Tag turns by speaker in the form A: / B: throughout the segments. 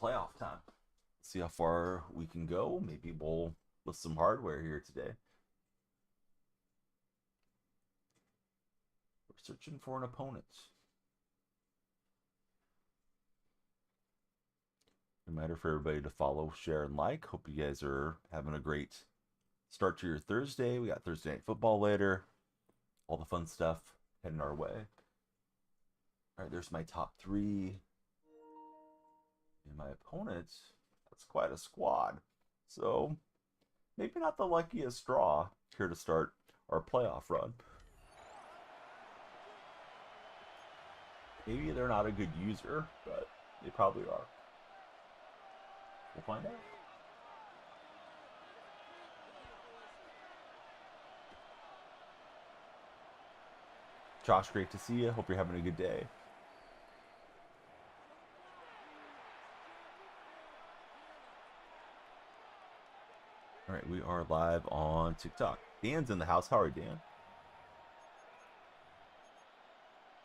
A: playoff time. See how far we can go. Maybe we'll list some hardware here today. We're searching for an opponent. Reminder for everybody to follow, share, and like. Hope you guys are having a great start to your Thursday. We got Thursday Night Football later. All the fun stuff heading our way. All right, there's my top three. And my opponent, that's quite a squad. So, maybe not the luckiest draw here to start our playoff run. Maybe they're not a good user, but they probably are. We'll find out. Josh, great to see you. Hope you're having a good day. All right, we are live on TikTok. Dan's in the house. How are you, Dan?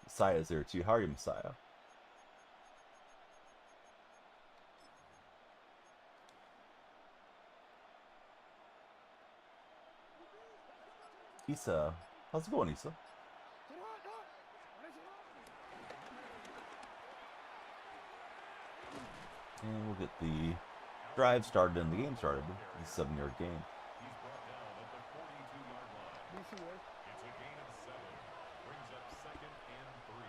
A: Messiah's there too. How are you, Messiah? Issa, how's it going, Issa? And we'll get the drive started and the game started. It's a 7-yard game.
B: He's brought down at the 42-yard line. It's a gain of 7. Brings up 2nd and 3.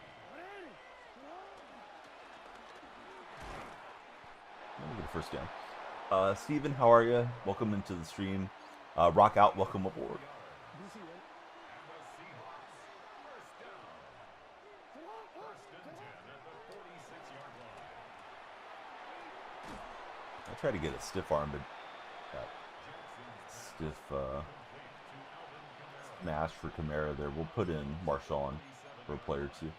A: Let me get a first down. Steven, how are you? Welcome into the stream. Rock out, welcome aboard. I tried to get a stiff arm, but got stiff smash for Kamara there. We'll put in Marshawn for a play or two.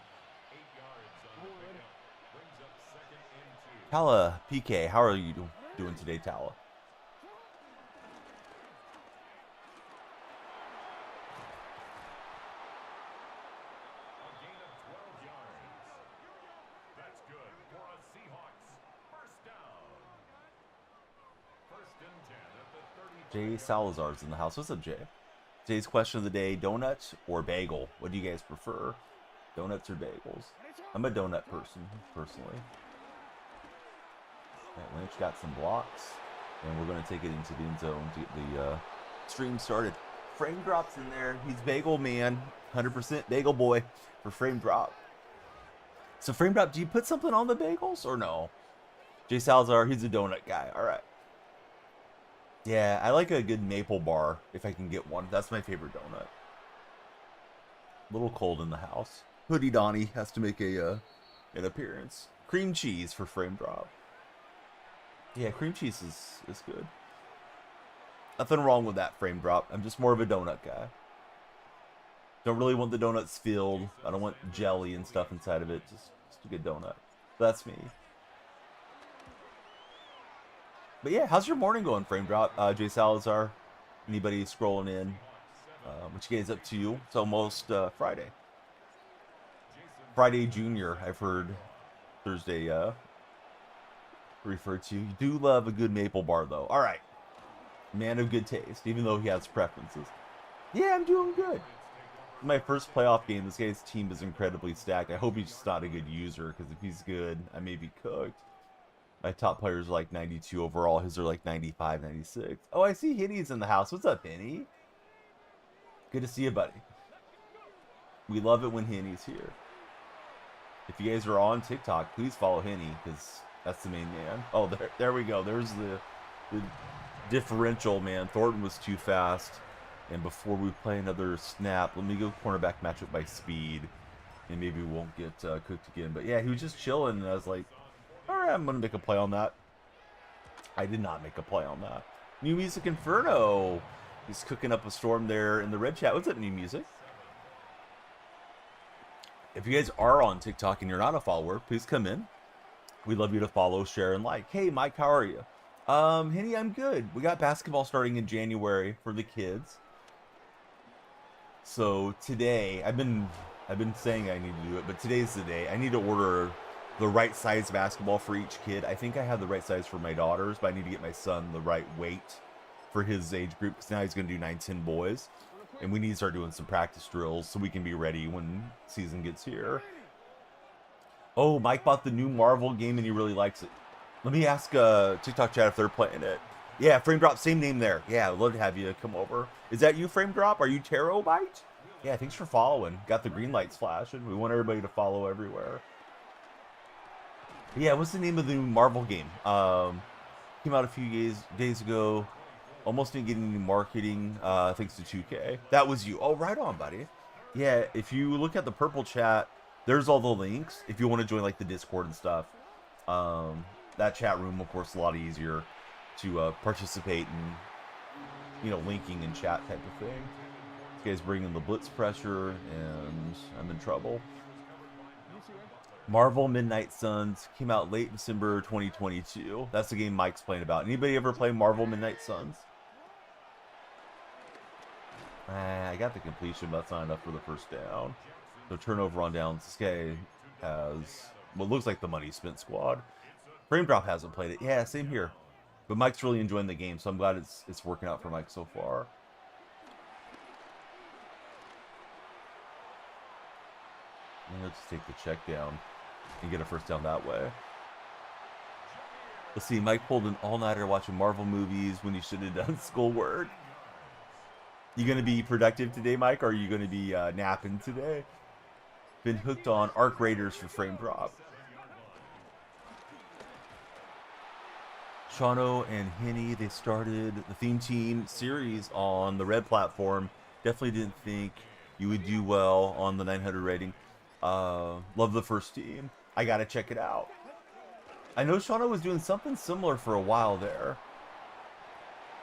A: Tala PK, how are you doing today, Tala? Jay Salazar's in the house. What's up, Jay? Today's question of the day, donuts or bagel? What do you guys prefer? Donuts or bagels? I'm a donut person, personally. Right, Lynch got some blocks, and we're going to take it into the end zone to get the stream started. Frame Drop's in there. He's bagel man. 100% bagel boy for Frame Drop. So Frame Drop, do you put something on the bagels or no? Jay Salazar, he's a donut guy. All right. Yeah, I like a good maple bar if I can get one. That's my favorite donut. A little cold in the house. Hoodie Donnie has to make an appearance. Cream cheese for Frame Drop. Yeah, cream cheese is good. Nothing wrong with that, Frame Drop. I'm just more of a donut guy. Don't really want the donuts filled. I don't want jelly and stuff inside of it. Just a good donut. That's me. But yeah, how's your morning going, Frame Drop? Jay Salazar, anybody scrolling in? What you guys up to? It's almost Friday. Friday Junior, I've heard Thursday referred to. You do love a good maple bar, though. All right. Man of good taste, even though he has preferences. Yeah, I'm doing good. My first playoff game, this guy's team is incredibly stacked. I hope he's just not a good user, because if he's good, I may be cooked. My top players are like 92 overall. His are like 95, 96. Oh, I see Henny's in the house. What's up, Henny? Good to see you, buddy. We love it when Henny's here. If you guys are on TikTok, please follow Henny, because that's the main man. Oh, there we go. There's the differential, man. Thornton was too fast. And before we play another snap, let me go cornerback matchup by speed. And maybe we won't get cooked again. But yeah, he was just chilling, and I was like, all right, I'm going to make a play on that. I did not make a play on that. New Music Inferno. He's cooking up a storm there in the red chat. What's up, New Music? If you guys are on TikTok and you're not a follower, please come in. We'd love you to follow, share, and like. Hey, Mike, how are you? Henny, I'm good. We got basketball starting in January for the kids. So today, I've been saying I need to do it, but today's the day. I need to order the right size basketball for each kid. I think I have the right size for my daughters, but I need to get my son the right weight for his age group because now he's going to do 9-10 boys. And we need to start doing some practice drills so we can be ready when season gets here. Oh, Mike bought the new Marvel game and he really likes it. Let me ask TikTok chat if they're playing it. Yeah, Frame Drop, same name there. Yeah, I'd love to have you come over. Is that you, Frame Drop? Are you Tarot Bite? Yeah, thanks for following. Got the green lights flashing. We want everybody to follow everywhere. Yeah, what's the name of the new Marvel game? Came out a few days ago. Almost didn't get any marketing thanks to 2K. That was you. Oh, right on, buddy. Yeah, if you look at the purple chat, there's all the links. If you want to join like the Discord and stuff, that chat room, of course, a lot easier to participate in, linking and chat type of thing. This guy's bringing the blitz pressure, and I'm in trouble. Marvel Midnight Suns came out late December 2022. That's the game Mike's playing about. Anybody ever play Marvel Midnight Suns? I got the completion, but that's not enough for the first down. So turnover on downs. This guy has what looks like the money spent squad. Frame Drop hasn't played it. Yeah, same here. But Mike's really enjoying the game, so I'm glad it's working out for Mike so far. And let's take the check down and get a first down that way. Let's see, Mike pulled an all-nighter watching Marvel movies when he should have done schoolwork. You going to be productive today, Mike, or are you going to be napping today? Been hooked on Arc Raiders for Frame Drop. Shano and Henny, they started the theme team series on the red platform. Definitely didn't think you would do well on the 900 rating. Love the first team. I got to check it out. I know Shano was doing something similar for a while there,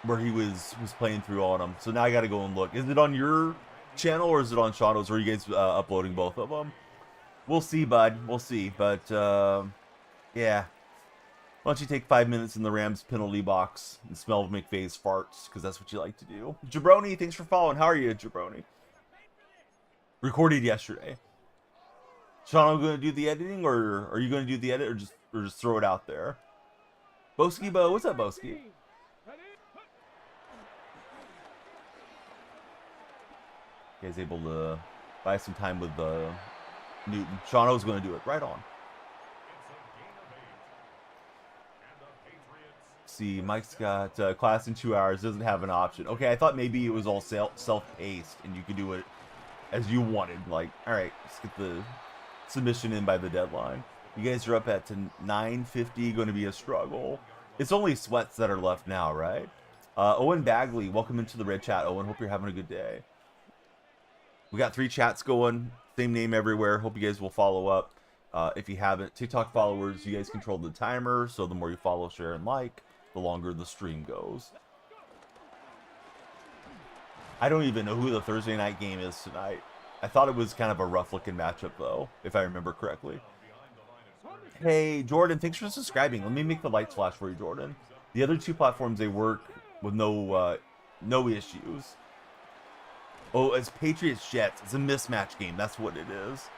A: where he was playing through on them. So now I got to go and look. Is it on your channel or is it on Shano's? Or are you guys uploading both of them? We'll see, bud. We'll see. But, yeah. Why don't you take 5 minutes in the Rams penalty box and smell McVay's farts, because that's what you like to do. Jabroni, thanks for following. How are you, Jabroni? Recorded yesterday. Shano going to do the editing, or are you going to do the edit, or just throw it out there? Boski Bo, what's up, Boski? You guys able to buy some time with Newton. Shano's going to do it. Right on. See, Mike's got class in 2 hours. Doesn't have an option. Okay, I thought maybe it was all self-paced and you could do it as you wanted. Like, all right, let's get the submission in by the deadline. You guys are up at 9:50. Going to be a struggle. It's only sweats that are left now, right? Owen Bagley, welcome into the red chat. Owen, hope you're having a good day. We got 3 chats going. Same name everywhere. Hope you guys will follow up. If you haven't, TikTok followers, you guys control the timer. So the more you follow, share, and like, the longer the stream goes. I don't even know who the Thursday night game is tonight. I thought it was kind of a rough-looking matchup, though, if I remember correctly. Hey, Jordan, thanks for subscribing. Let me make the lights flash for you, Jordan. The other 2 platforms, they work with no issues. Oh, it's Patriots-Jets. It's a mismatch game. That's what it is.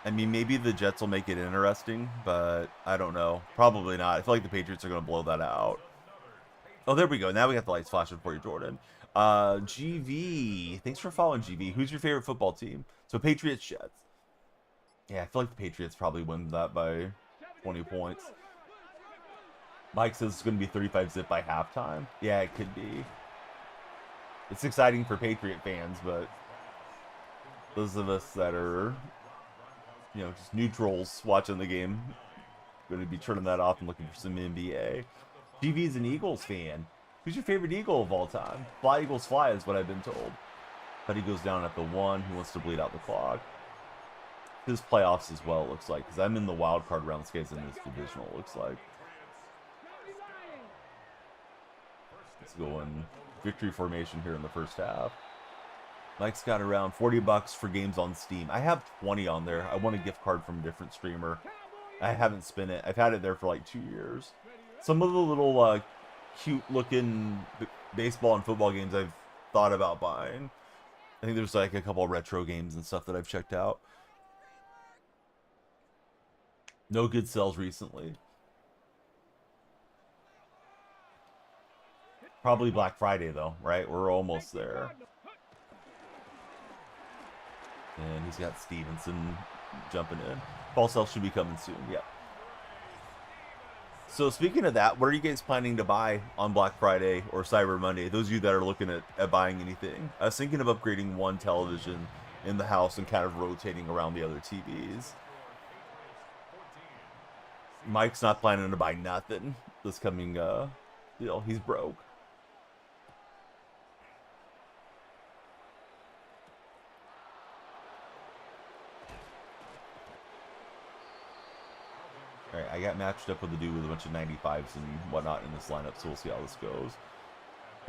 A: I mean, maybe the Jets will make it interesting, but I don't know. Probably not. I feel like the Patriots are going to blow that out. Oh, there we go. Now we got the lights flashing for you, Jordan. GV. Thanks for following, GV. Who's your favorite football team? So, Patriots-Jets. Yeah, I feel like the Patriots probably win that by 20 points. Mike says it's going to be 35-zip by halftime. Yeah, it could be. It's exciting for Patriot fans, but those of us that are, just neutrals watching the game, going to be turning that off and looking for some NBA. GV's an Eagles fan. Who's your favorite Eagle of all time? Fly Eagles fly is what I've been told. But he goes down at the 1. He wants to bleed out the clock. His playoffs as well, it looks like, because I'm in the wild card round. This guy's in this divisional, it looks like. Let's go in victory formation here in the first half. Mike's got around $40 for games on Steam. I have 20 on there. I want a gift card from a different streamer. I haven't spent it. I've had it there for like 2 years. Some of the little cute looking baseball and football games I've thought about buying. I think there's like a couple retro games and stuff that I've checked out. No good sales recently. Probably Black Friday though, right? We're almost there. And he's got Stevenson jumping in. Fall sale should be coming soon. Yep. So speaking of that, what are you guys planning to buy on Black Friday or Cyber Monday? Those of you that are looking at buying anything. I was thinking of upgrading one television in the house and kind of rotating around the other TVs. Mike's not planning to buy nothing this coming deal. He's broke. Alright, I got matched up with a dude with a bunch of 95s and whatnot in this lineup, so we'll see how this goes.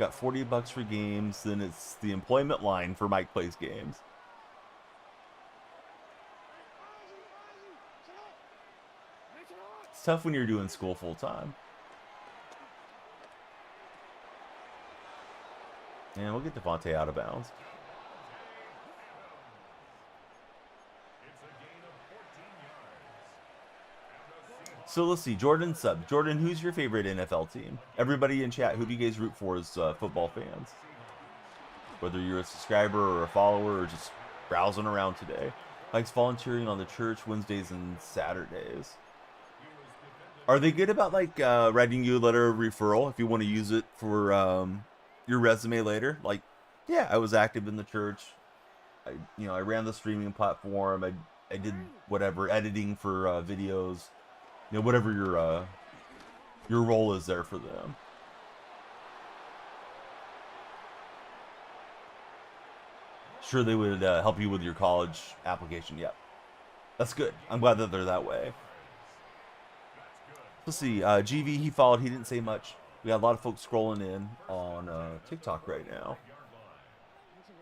A: Got $40 for games, then it's the employment line for Mike Plays Games. It's tough when you're doing school full time. And we'll get Devontae out of bounds. So let's see, Jordan sub. Jordan, who's your favorite NFL team? Everybody in chat, who do you guys root for as football fans? Whether you're a subscriber or a follower or just browsing around today. Likes volunteering on the church Wednesdays and Saturdays. Are they good about like writing you a letter of referral if you want to use it for your resume later? Like, yeah, I was active in the church. I ran the streaming platform. I did whatever editing for videos. Whatever your role is there for them. Sure, they would help you with your college application. Yep, that's good. I'm glad that they're that way. Let's see. GV, he followed. He didn't say much. We got a lot of folks scrolling in on TikTok right now.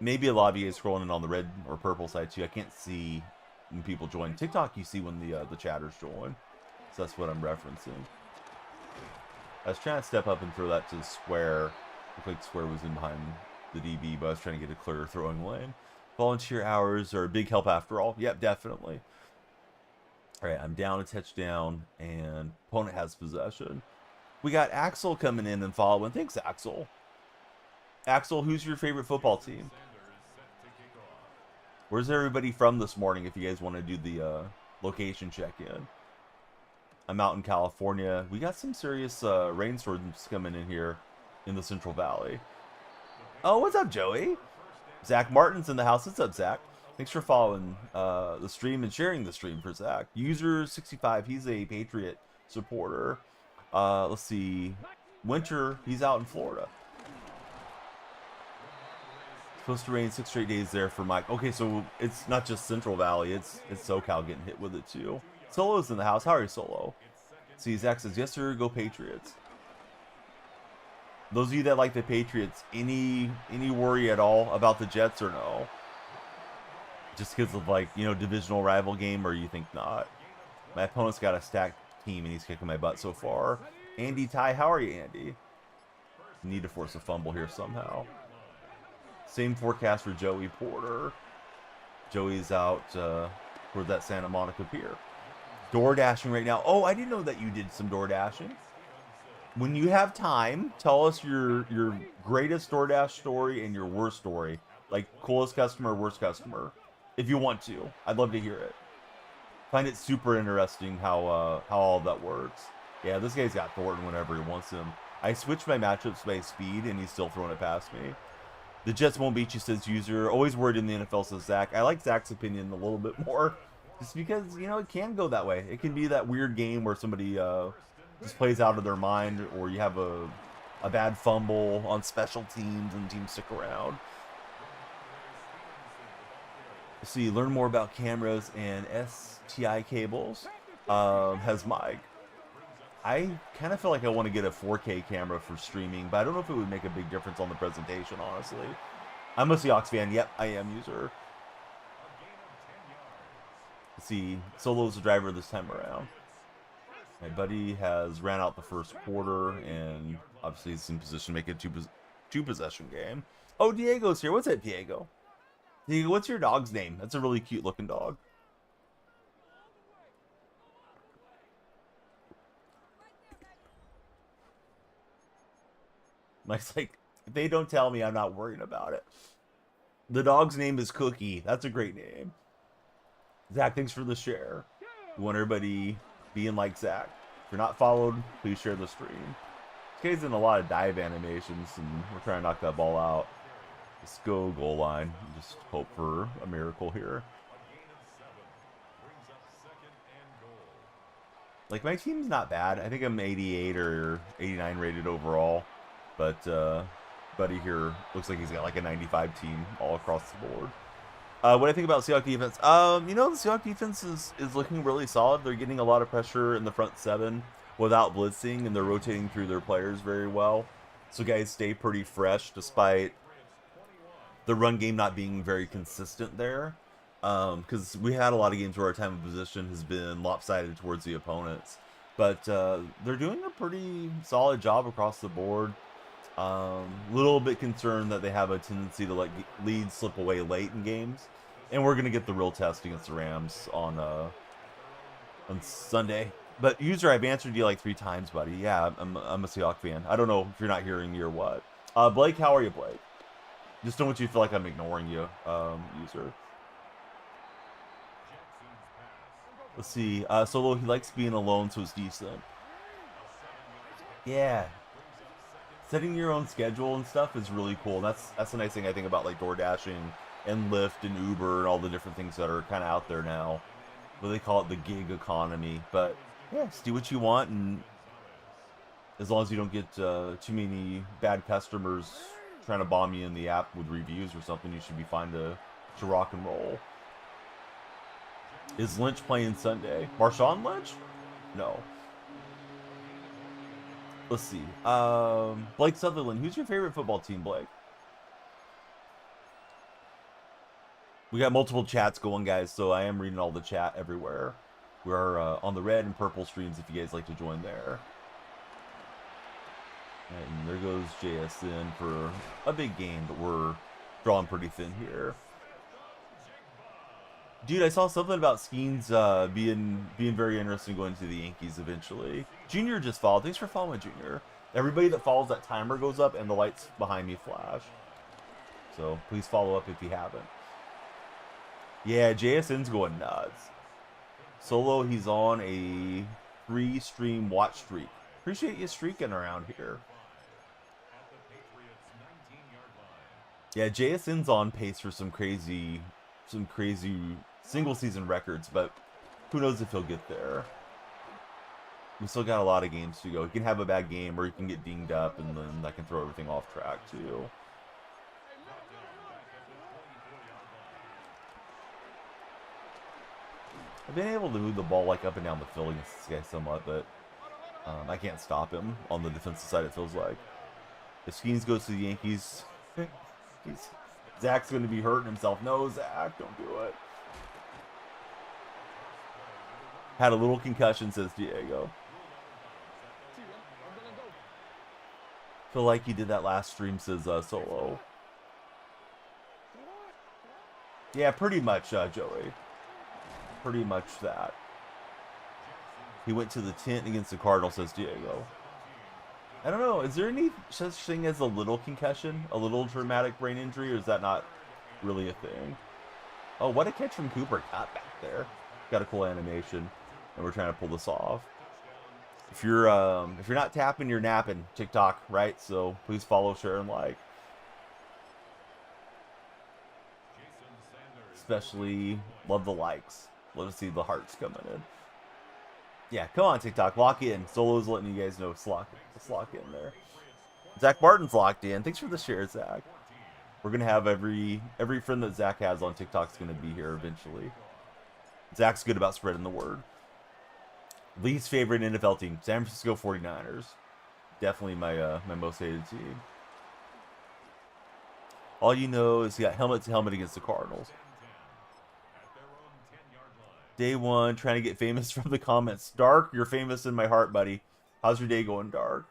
A: Maybe a lot of you guys scrolling in on the red or purple side too. I can't see when people join. TikTok, you see when the chatters join. So that's what I'm referencing. I was trying to step up and throw that to Square. Looked like Square was in behind the DB, but I was trying to get a clear throwing lane. Volunteer hours are a big help after all. Yep, definitely. All right, I'm down a touchdown, and opponent has possession. We got Axel coming in and following. Thanks, Axel. Axel, who's your favorite football team? Where's everybody from this morning if you guys want to do the location check-in? I'm out in California. We got some serious rainstorms coming in here in the Central Valley. Oh, what's up, Joey? Zach Martin's in the house. What's up, Zach? Thanks for following the stream and sharing the stream for Zach. User65, he's a Patriot supporter. Let's see. Winter, he's out in Florida. Supposed to rain 6 straight days there for Mike. Okay, so it's not just Central Valley. It's SoCal getting hit with it, too. Solo's in the house. How are you, Solo? See, Zach says, yes, sir, go Patriots. Those of you that like the Patriots, any worry at all about the Jets or no? Just because of, like, divisional rival game, or you think not? My opponent's got a stacked team, and he's kicking my butt so far. Andy Ty, how are you, Andy? Need to force a fumble here somehow. Same forecast for Joey Porter. Joey's out for that Santa Monica Pier. Door dashing right now. Oh, I didn't know that you did some door dashing. When you have time, tell us your greatest DoorDash story and your worst story. Like coolest customer, worst customer. If you want to. I'd love to hear it. Find it super interesting how all that works. Yeah, this guy's got Thornton whenever he wants him. I switched my matchups by speed and he's still throwing it past me. The Jets won't beat you, says user. Always worried in the NFL, says Zach. I like Zach's opinion a little bit more. Just because, it can go that way. It can be that weird game where somebody just plays out of their mind, or you have a bad fumble on special teams and teams stick around. See, learn more about cameras and STI cables. Has Mike. I kind of feel like I want to get a 4K camera for streaming, but I don't know if it would make a big difference on the presentation, honestly. I'm a Seahawks fan. Yep, I am, user. Let's see, Solo's the driver this time around. My buddy has ran out the first quarter, and obviously he's in position to make it a two-possession game. Oh, Diego's here. What's up, Diego? Diego, what's your dog's name? That's a really cute-looking dog. Mike's like, if they don't tell me, I'm not worrying about it. The dog's name is Cookie. That's a great name. Zach, thanks for the share. We want everybody being like Zach. If you're not followed, please share the stream. This guy's in a lot of dive animations, and we're trying to knock that ball out. Let's go goal line. Just hope for a miracle here. Like, my team's not bad. I think I'm 88 or 89 rated overall. But Buddy here looks like he's got like a 95 team all across the board. What I think about Seahawks defense? You know, the Seahawks defense is looking really solid. They're getting a lot of pressure in the front seven without blitzing, and they're rotating through their players very well. So guys stay pretty fresh despite the run game not being very consistent there. Because we had a lot of games where our time of position has been lopsided towards the opponents. But they're doing a pretty solid job across the board. Little bit concerned that they have a tendency to let leads slip away late in games. And we're going to get the real test against the Rams on Sunday. But user, I've answered you like 3 times, buddy. Yeah, I'm a Seahawks fan. I don't know if you're not hearing me or what. Blake, how are you, Blake? Just don't want you to feel like I'm ignoring you, user. Let's see. Solo, he likes being alone, so it's decent. Yeah. Setting your own schedule and stuff is really cool. That's the nice thing I think about like DoorDashing and Lyft and Uber and all the different things that are kind of out there now. But they call it the gig economy. But yeah, just do what you want, and as long as you don't get too many bad customers trying to bomb you in the app with reviews or something, you should be fine to rock and roll. Is Lynch playing Sunday? Marshawn Lynch? No. Let's see. Blake Sutherland. Who's your favorite football team, Blake? We got multiple chats going, guys, so I am reading all the chat everywhere. We're on the red and purple streams if you guys like to join there. And there goes JSN for a big game, but we're drawing pretty thin here. Dude, I saw something about Skeens being very interesting going to the Yankees eventually. Junior just followed. Thanks for following, Junior. Everybody that follows, that timer goes up and the lights behind me flash. So please follow up if you haven't. Yeah, JSN's going nuts. Solo, he's on a 3-stream watch streak. Appreciate you streaking around here. Yeah, JSN's on pace for some crazy single season records, but who knows if he'll get there. We still got a lot of games to go. He can have a bad game, or he can get dinged up, and then that can throw everything off track too. I've been able to move the ball like up and down the field against this guy somewhat, but I can't stop him on the defensive side, it feels like. If Skeens goes to the Yankees, Zach's going to be hurting himself. No, Zach, don't do it. Had a little concussion, says Diego. Feel like he did that last stream, says Solo. Yeah, pretty much, Joey. Pretty much that. He went to the tent against the Cardinals, says Diego. I don't know. Is there any such thing as a little concussion? A little traumatic brain injury? Or is that not really a thing? Oh, what a catch from Cooper Cup back there. Got a cool animation. And we're trying to pull this off. If you're not tapping, you're napping. TikTok, right? So please follow, share, and like. Especially love the likes. Love to see the hearts coming in. Yeah, come on, TikTok. Lock in. Solo's letting you guys know. Let's lock in there. Zach Martin's locked in. Thanks for the share, Zach. We're going to have every friend that Zach has on TikTok's going to be here eventually. Zach's good about spreading the word. Least favorite NFL team, San Francisco 49ers. Definitely my most hated team. All you know is he got helmet to helmet against the Cardinals. Day one, trying to get famous from the comments. Dark, you're famous in my heart, buddy. How's your day going, Dark?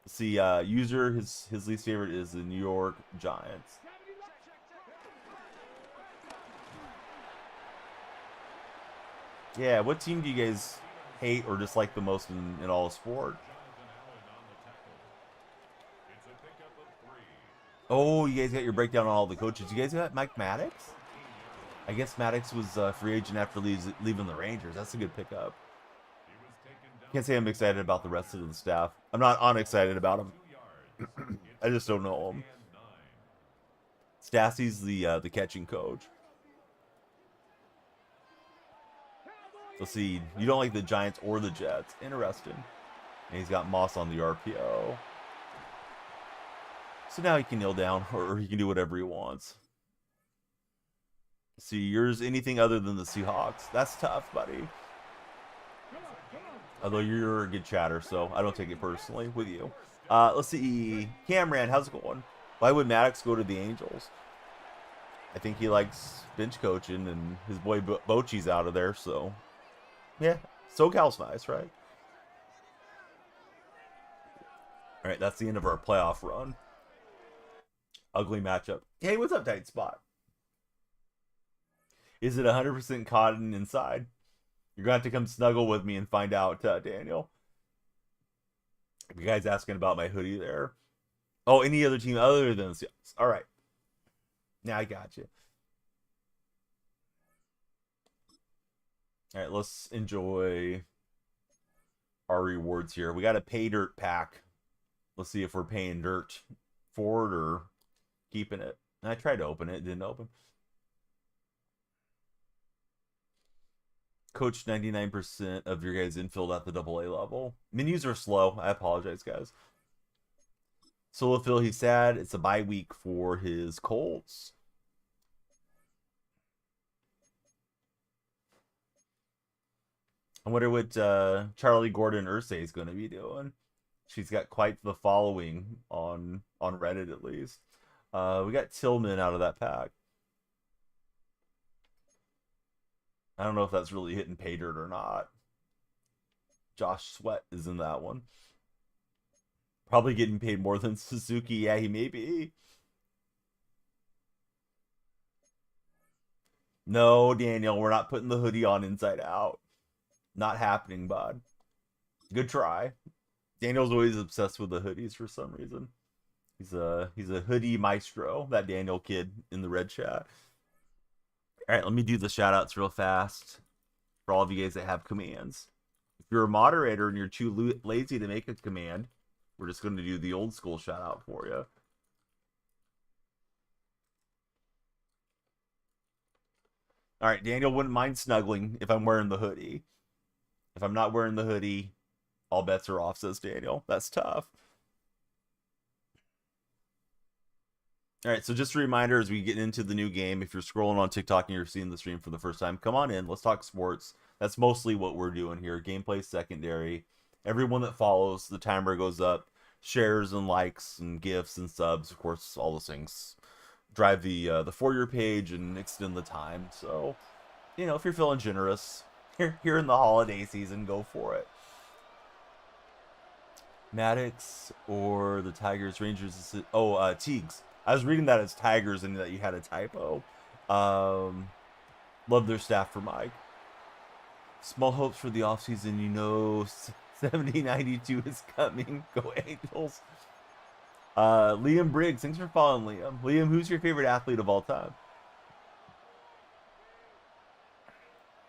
A: Let's see, user, his least favorite is the New York Giants. Yeah, what team do you guys hate or dislike the most in all of sport? Oh, you guys got your breakdown on all the coaches. You guys got Mike Maddox? I guess Maddox was a free agent after leaving the Rangers. That's a good pickup. Can't say I'm excited about the rest of the staff. I'm not unexcited about them. I just don't know them. Stassi's the catching coach. Let's see. You don't like the Giants or the Jets. Interesting. And he's got Moss on the RPO. So now he can kneel down, or he can do whatever he wants. See, yours anything other than the Seahawks. That's tough, buddy. Although you're a good chatter, so I don't take it personally with you. Let's see. Cameron, how's it going? Why would Maddox go to the Angels? I think he likes bench coaching, and his boy Bochy's out of there, so... Yeah, SoCal's nice, right? All right, that's the end of our playoff run. Ugly matchup. Hey, what's up, Tight Spot? Is it 100% cotton inside? You're going to have to come snuggle with me and find out, Daniel. You guys asking about my hoodie there. Oh, any other team other than the Seahawks. All right. Now I got you. All right, let's enjoy our rewards here. We got a pay dirt pack. Let's see if we're paying dirt for it or keeping it. And I tried to open it. It didn't open. Coach 99% of your guys infield at the AA level. Menus are slow. I apologize, guys. Solo Phil, he's sad. It's a bye week for his Colts. I wonder what Charlie Gordon Ursay is going to be doing. She's got quite the following on Reddit, at least. We got Tillman out of that pack. I don't know if that's really hitting pay dirt or not. Josh Sweat is in that one. Probably getting paid more than Suzuki. Yeah, he may be. No, Daniel, we're not putting the hoodie on inside out. Not happening, bud. Good try. Daniel's always obsessed with the hoodies for some reason. He's a hoodie maestro, that Daniel kid in the red chat. All right, let me do the shout-outs real fast for all of you guys that have commands. If you're a moderator and you're too lazy to make a command, we're just going to do the old school shout-out for you. All right, Daniel wouldn't mind snuggling if I'm wearing the hoodie. If I'm not wearing the hoodie, all bets are off, says Daniel. That's tough. All right, so just a reminder as we get into the new game, if you're scrolling on TikTok and you're seeing the stream for the first time, come on in. Let's talk sports. That's mostly what we're doing here. Gameplay secondary. Everyone that follows, the timer goes up. Shares and likes and gifts and subs, of course, all those things drive the For Your page and extend the time. So, you know, if you're feeling generous here in the holiday season, go for it. Maddox or the Tigers, Rangers. Oh, Teagues. I was reading that as Tigers and that you had a typo. Love their staff for Mike. Small hopes for the offseason. You know, 7092 is coming. Go Angels. Liam Briggs. Thanks for following, Liam. Liam, who's your favorite athlete of all time?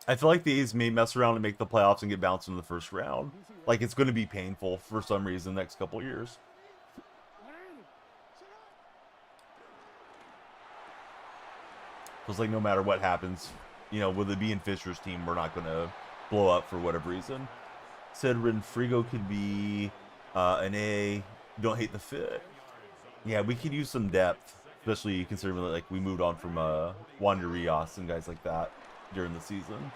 A: I feel like the A's may mess around and make the playoffs and get bounced in the first round. Like, it's going to be painful for some reason the next couple years. Feels like no matter what happens, you know, with it being Fisher's team, we're not going to blow up for whatever reason. Said Renfrigo could be an A. Don't hate the fit. Yeah, we could use some depth, especially considering like we moved on from Wander Rios and guys like that during the season.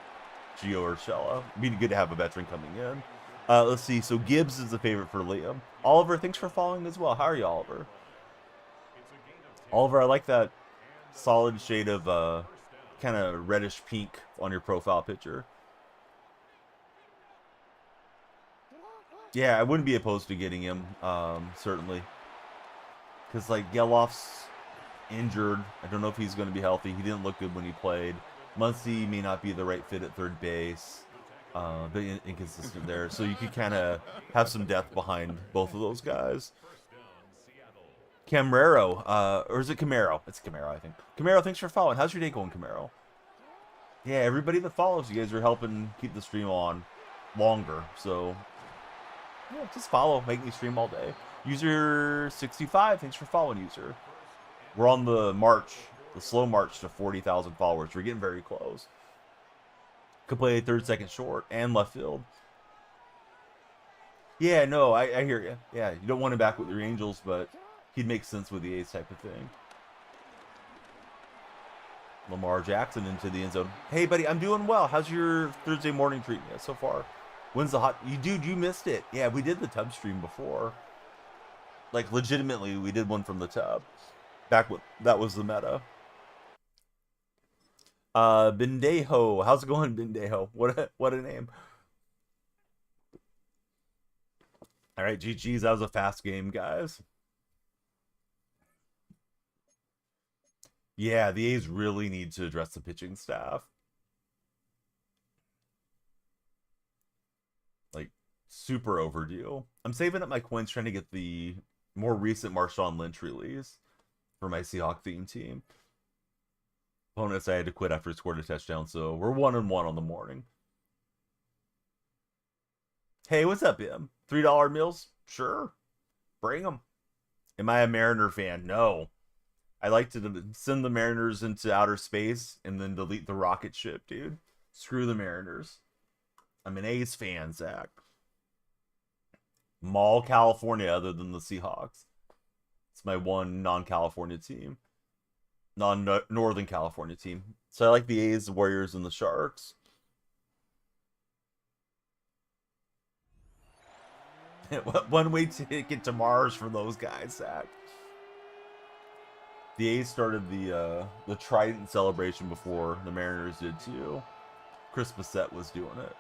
A: Gio Urshela. It'd be good to have a veteran coming in. Let's see. So Gibbs is the favorite for Liam. Oliver, thanks for following as well. How are you, Oliver? Oliver, I like that solid shade of kind of reddish pink on your profile picture. Yeah, I wouldn't be opposed to getting him, certainly. Because, like, Gelof's injured. I don't know if he's going to be healthy. He didn't look good when he played. Muncy may not be the right fit at third base. But inconsistent there. So you could kind of have some depth behind both of those guys. Camaro, or is it Camaro? It's Camaro, I think. Camaro, thanks for following. How's your day going, Camaro? Yeah, everybody that follows, you guys are helping keep the stream on longer. So, yeah, just follow. Make me stream all day. User 65, thanks for following, user. We're on the march, the slow march to 40,000 followers. We're getting very close. Could play a 3rd-second short and left field. Yeah, no, I hear you. Yeah, you don't want him back with your Angels, but he'd make sense with the A's type of thing. Lamar Jackson into the end zone. Hey, buddy, I'm doing well. How's your Thursday morning treating you so far? When's the hot... You missed it. Yeah, we did the tub stream before. Like, legitimately, we did one from the tub. Back when that was the meta. Bendejo. How's it going, Bendejo? What a name. All right, GG's. That was a fast game, guys. Yeah, the A's really need to address the pitching staff. Like, super overdue. I'm saving up my coins trying to get the more recent Marshawn Lynch release for my Seahawk theme team. Opponents I had to quit after he scored a touchdown, so we're 1-1 on the morning. Hey, what's up, Im? $3 meals? Sure. Bring them. Am I a Mariner fan? No. I like to send the Mariners into outer space and then delete the rocket ship, dude. Screw the Mariners. I'm an A's fan, Zach. Mall, California, other than the Seahawks. It's my one non-California team. Non-Northern California team. So I like the A's, the Warriors, and the Sharks. One way ticket to Mars for those guys, Zach. The A's started the Trident celebration before the Mariners did too. Chris Bassett was doing it.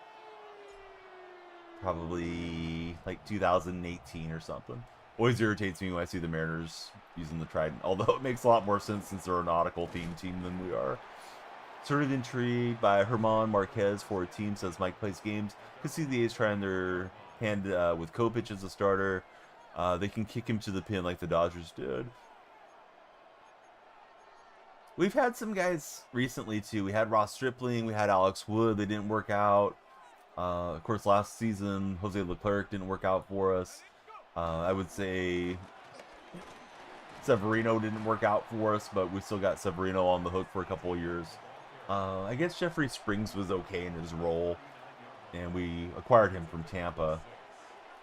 A: Probably like 2018 or something. Always irritates me when I see the Mariners using the Trident. Although it makes a lot more sense since they're a nautical themed team than we are. Sort of intrigued by Herman Marquez for a team, says Mike plays games. Could see the A's trying their hand with Kopech as a starter. They can kick him to the pin like the Dodgers did. We've had some guys recently too. We had Ross Stripling, we had Alex Wood. They didn't work out. Of course, last season Jose Leclerc didn't work out for us. I would say Severino didn't work out for us, but we still got Severino on the hook for a couple of years. I guess Jeffrey Springs was okay in his role, and we acquired him from Tampa,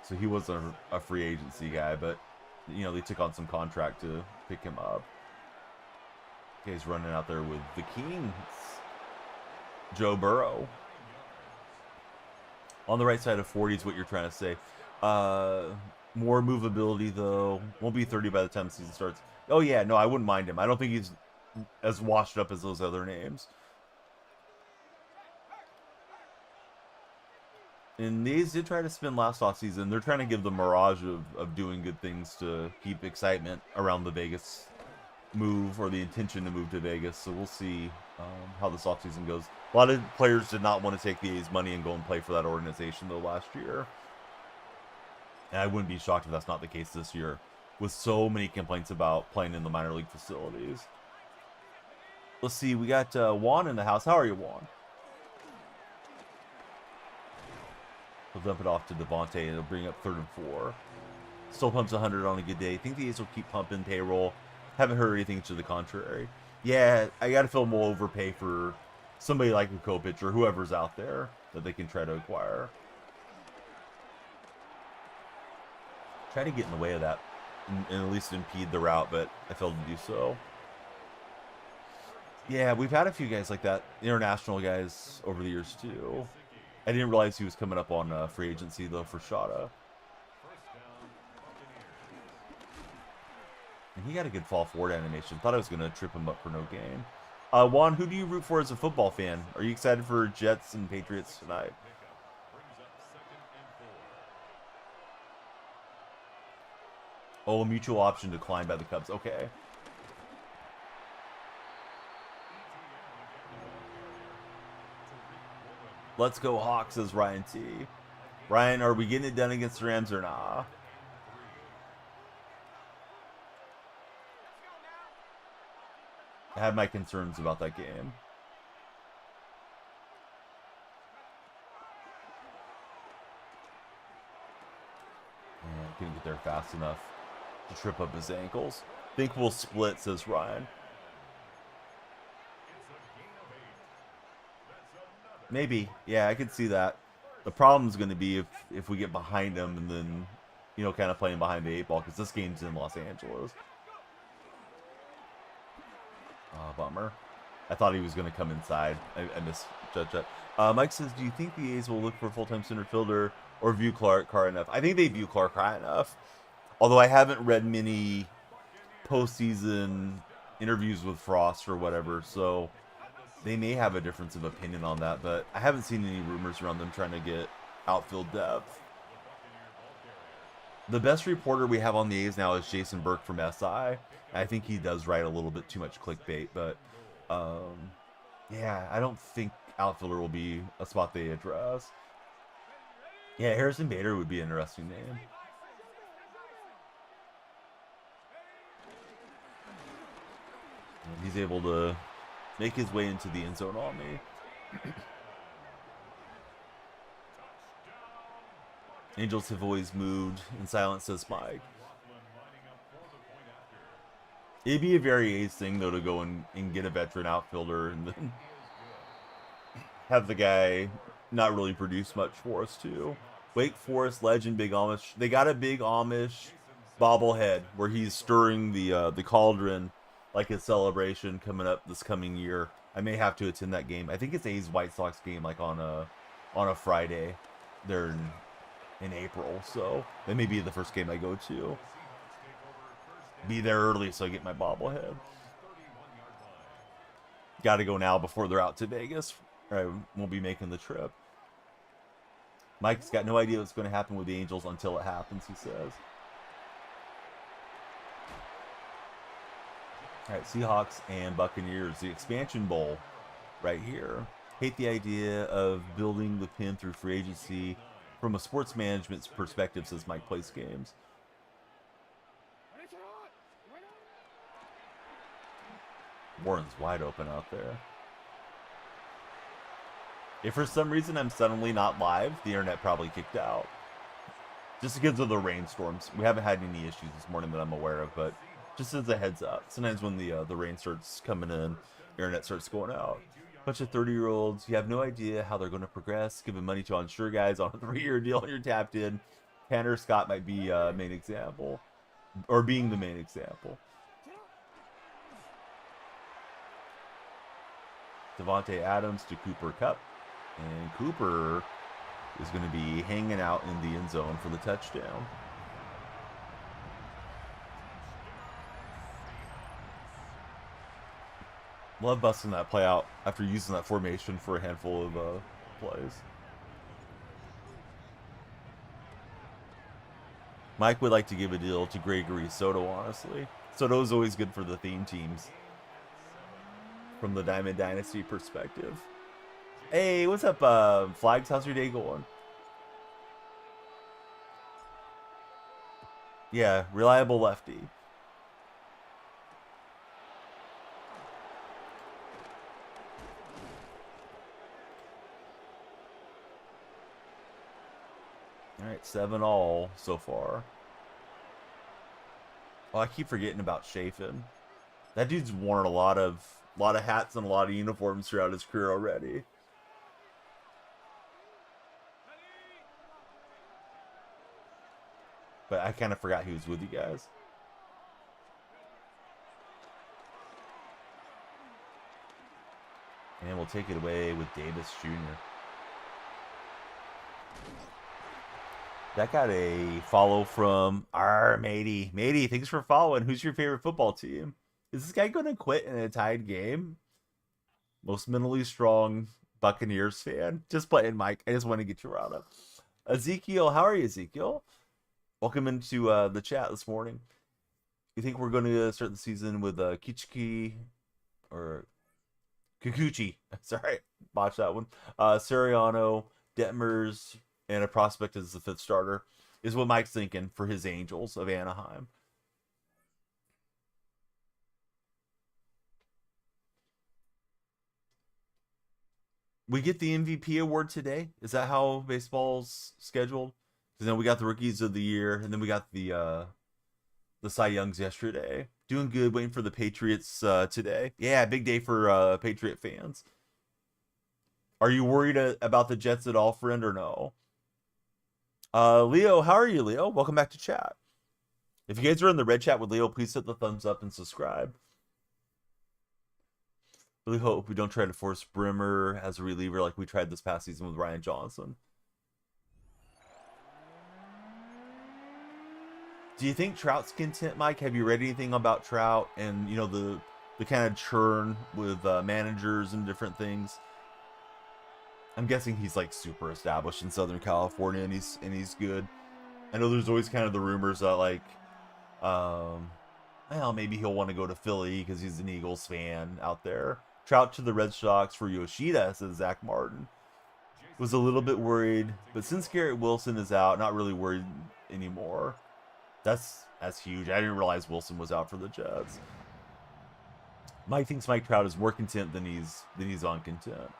A: so he wasn't a free agency guy, but you know, they took on some contract to pick him up. He's running out there with the Kings. Joe Burrow. On the right side of 40 is what you're trying to say. More movability, though. Won't be 30 by the time the season starts. Oh, yeah. No, I wouldn't mind him. I don't think he's as washed up as those other names. And the A's did try to spin last offseason. They're trying to give the mirage of doing good things to keep excitement around the Vegas move, or the intention to move to Vegas. So we'll see how this offseason goes. A lot of players did not want to take the A's money and go and play for that organization, though, last year. And I wouldn't be shocked if that's not the case this year, with so many complaints about playing in the minor league facilities. Let's see, we got Juan in the house. How are you, Juan? He'll dump it off to Devontae, and it'll bring up 3rd and 4. Still pumps 100 on a good day. Think the A's will keep pumping payroll. Haven't heard anything to the contrary. Yeah, I got to feel more overpay for somebody like a Kopech or whoever's out there that they can try to acquire. Try to get in the way of that and at least impede the route, but I failed to do so. Yeah, we've had a few guys like that, international guys, over the years too. I didn't realize he was coming up on free agency, though, for Shada. And he got a good fall forward animation. Thought I was going to trip him up for no gain. Juan, who do you root for as a football fan? Are you excited for Jets and Patriots tonight? Oh, a mutual option declined by the Cubs. Okay. Let's go Hawks, says Ryan T. Ryan, are we getting it done against the Rams or nah? I had my concerns about that game. And couldn't get there fast enough to trip up his ankles. Think we'll split, says Ryan. Maybe. Yeah, I could see that. The problem's going to be if we get behind him and then, you know, kind of playing behind the 8 ball, because this game's in Los Angeles. Oh, bummer. I thought he was going to come inside. I misjudged that. Mike says, do you think the A's will look for a full-time center fielder or view Clark high enough? I think they view Clark high enough. Although I haven't read many postseason interviews with Frost or whatever, so they may have a difference of opinion on that, but I haven't seen any rumors around them trying to get outfield depth. The best reporter we have on the A's now is Jason Burke from SI. I think he does write a little bit too much clickbait, but yeah, I don't think outfielder will be a spot they address. Yeah, Harrison Bader would be an interesting name. And he's able to make his way into the end zone on me. Angels have always moved in silence, says Mike. It'd be a very A's thing, though, to go and get a veteran outfielder and then have the guy not really produce much for us, too. Wake Forest legend, Big Amish. They got a Big Amish bobblehead where he's stirring the cauldron like a celebration coming up this coming year. I may have to attend that game. I think it's A's White Sox game, like on a Friday. They're in April, so that may be the first game I go to. Be there early so I get my bobblehead. Got to go now before they're out to Vegas, or I won't be making the trip. Mike's got no idea what's going to happen with the Angels until it happens, he says. All right, Seahawks and Buccaneers, the expansion bowl right here. Hate the idea of building the pin through free agency from a sports management perspective, says Mike Plays Games. Warren's wide open out there. If for some reason I'm suddenly not live, the internet probably kicked out. Just because of the rainstorms. We haven't had any issues this morning that I'm aware of, but just as a heads up, sometimes when the rain starts coming in, internet starts going out. Bunch of 30-year-olds, you have no idea how they're going to progress, giving money to unsure guys on a 3-year deal and you're tapped in. Tanner Scott might be main example, or being the main example. Devontae Adams to Cooper Kupp, and Cooper is going to be hanging out in the end zone for the touchdown. Love busting that play out after using that formation for a handful of plays. Mike would like to give a deal to Gregory Soto, honestly. Soto is always good for the theme teams from the Diamond Dynasty perspective. Hey, what's up, Flags? How's your day going? Yeah, reliable lefty. All right, 7-all so far. Oh, I keep forgetting about Chafin. That dude's worn a lot of hats and a lot of uniforms throughout his career already. But I kind of forgot he was with you guys. And we'll take it away with Davis Jr. That got a follow from our matey. Matey, thanks for following. Who's your favorite football team? Is this guy going to quit in a tied game? Most mentally strong Buccaneers fan. Just playing, Mike. I just want to get you riled up. Ezekiel, how are you, Ezekiel? Welcome into the chat this morning. You think we're going to start the season with Kichiki or Kikuchi? Sorry, botched that one. Siriano, Detmers, and a prospect as the 5th starter is what Mike's thinking for his Angels of Anaheim. we get the MVP award today. Is that how baseball's scheduled? Because then we got the rookies of the year, and then we got the Cy Youngs yesterday. Doing good, waiting for the Patriots today. Yeah, big day for Patriot fans. Are you worried about the Jets at all, friend, or no? Leo, how are you, Leo? Welcome back to chat. If you guys are in the red chat with Leo, please hit the thumbs up and subscribe. Really hope we don't try to force Brimmer as a reliever like we tried this past season with Ryan Johnson. Do you think Trout's content, Mike? Have you read anything about Trout and, you know, the kind of churn with managers and different things? I'm guessing he's like super established in Southern California and he's good. I know there's always kind of the rumors that like, well, maybe he'll want to go to Philly because he's an Eagles fan out there. Trout to the Red Sox for Yoshida, says Zach Martin. Was a little bit worried, but since Garrett Wilson is out, not really worried anymore. That's huge. I didn't realize Wilson was out for the Jets. Mike thinks Mike Trout is more content than he's uncontent.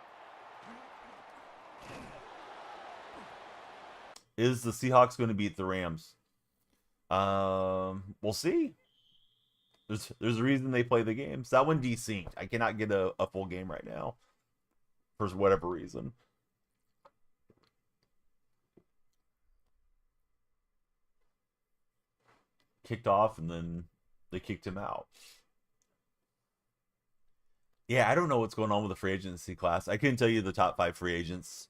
A: Is the Seahawks going to beat the Rams? We'll see. There's a reason they play the games. That one desynced. I cannot get a full game right now for whatever reason. Kicked off and then they kicked him out. Yeah, I don't know what's going on with the free agency class. I couldn't tell you the top 5 free agents.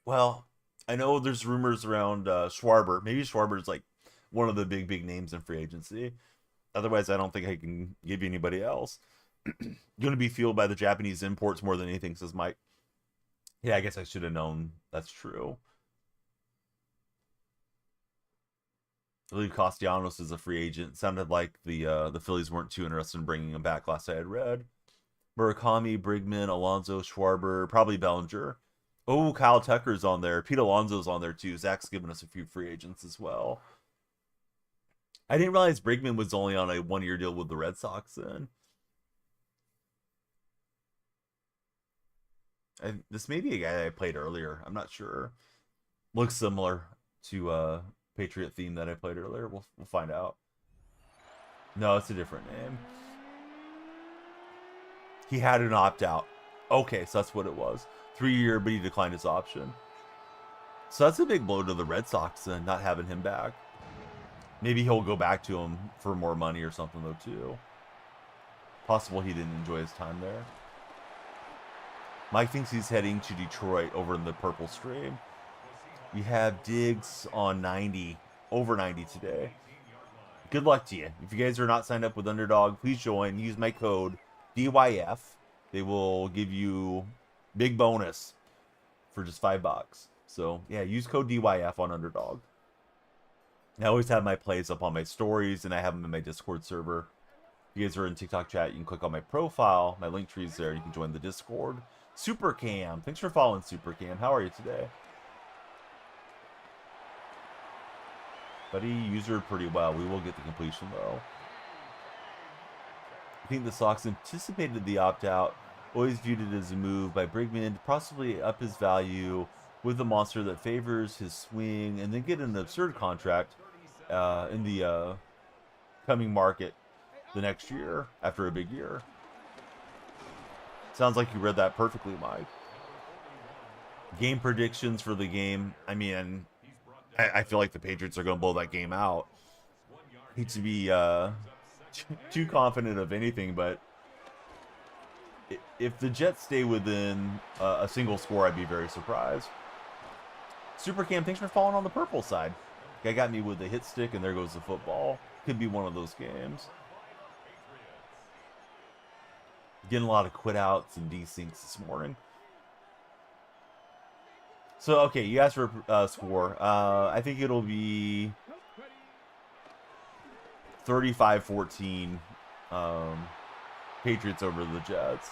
A: Well, I know there's rumors around Schwarber. Maybe Schwarber's like one of the big names in free agency. Otherwise, I don't think I can give you anybody else. Going to be fueled by the Japanese imports more than anything, says Mike. Yeah, I guess I should have known that's true. I believe Castellanos is a free agent. Sounded like the Phillies weren't too interested in bringing him back last I had read. Murakami, Brigman, Alonso, Schwarber, probably Bellinger. Oh, Kyle Tucker's on there. Pete Alonso's on there too. Zach's given us a few free agents as well. I didn't realize Brigman was only on a 1-year deal with the Red Sox then. This may be a guy I played earlier. I'm not sure. Looks similar to Patriot theme that I played earlier. We'll find out. No, it's a different name. He had an opt-out. Okay, so that's what it was. 3-year, but he declined his option. So that's a big blow to the Red Sox then, not having him back. Maybe he'll go back to him for more money or something, though, too. Possible he didn't enjoy his time there. Mike thinks he's heading to Detroit over in the purple stream. We have Diggs on 90, over 90 today. Good luck to you. If you guys are not signed up with Underdog, please join. Use my code DYF. They will give you big bonus for just $5. So, yeah, use code DYF on Underdog. I always have my plays up on my stories, and I have them in my Discord server. If you guys are in TikTok chat, you can click on my profile. My link tree's there. You can join the Discord. Super Cam. Thanks for following, Super Cam. How are you today? Buddy, user pretty well. We will get the completion, though. I think the Sox anticipated the opt-out. Always viewed it as a move by Brigman to possibly up his value with the monster that favors his swing and then get an absurd contract in the coming market the next year after a big year. Sounds like you read that perfectly, Mike. Game predictions for the game. I mean, I feel like the Patriots are going to blow that game out. Hate to be too confident of anything, but if the Jets stay within a single score, I'd be very surprised. Super Cam, thanks for following on the purple side. Guy got me with the hit stick, and there goes the football. Could be one of those games. Getting a lot of quit outs and desyncs this morning. So, okay, you asked for a score. I think it'll be 35-14 Patriots over the Jets.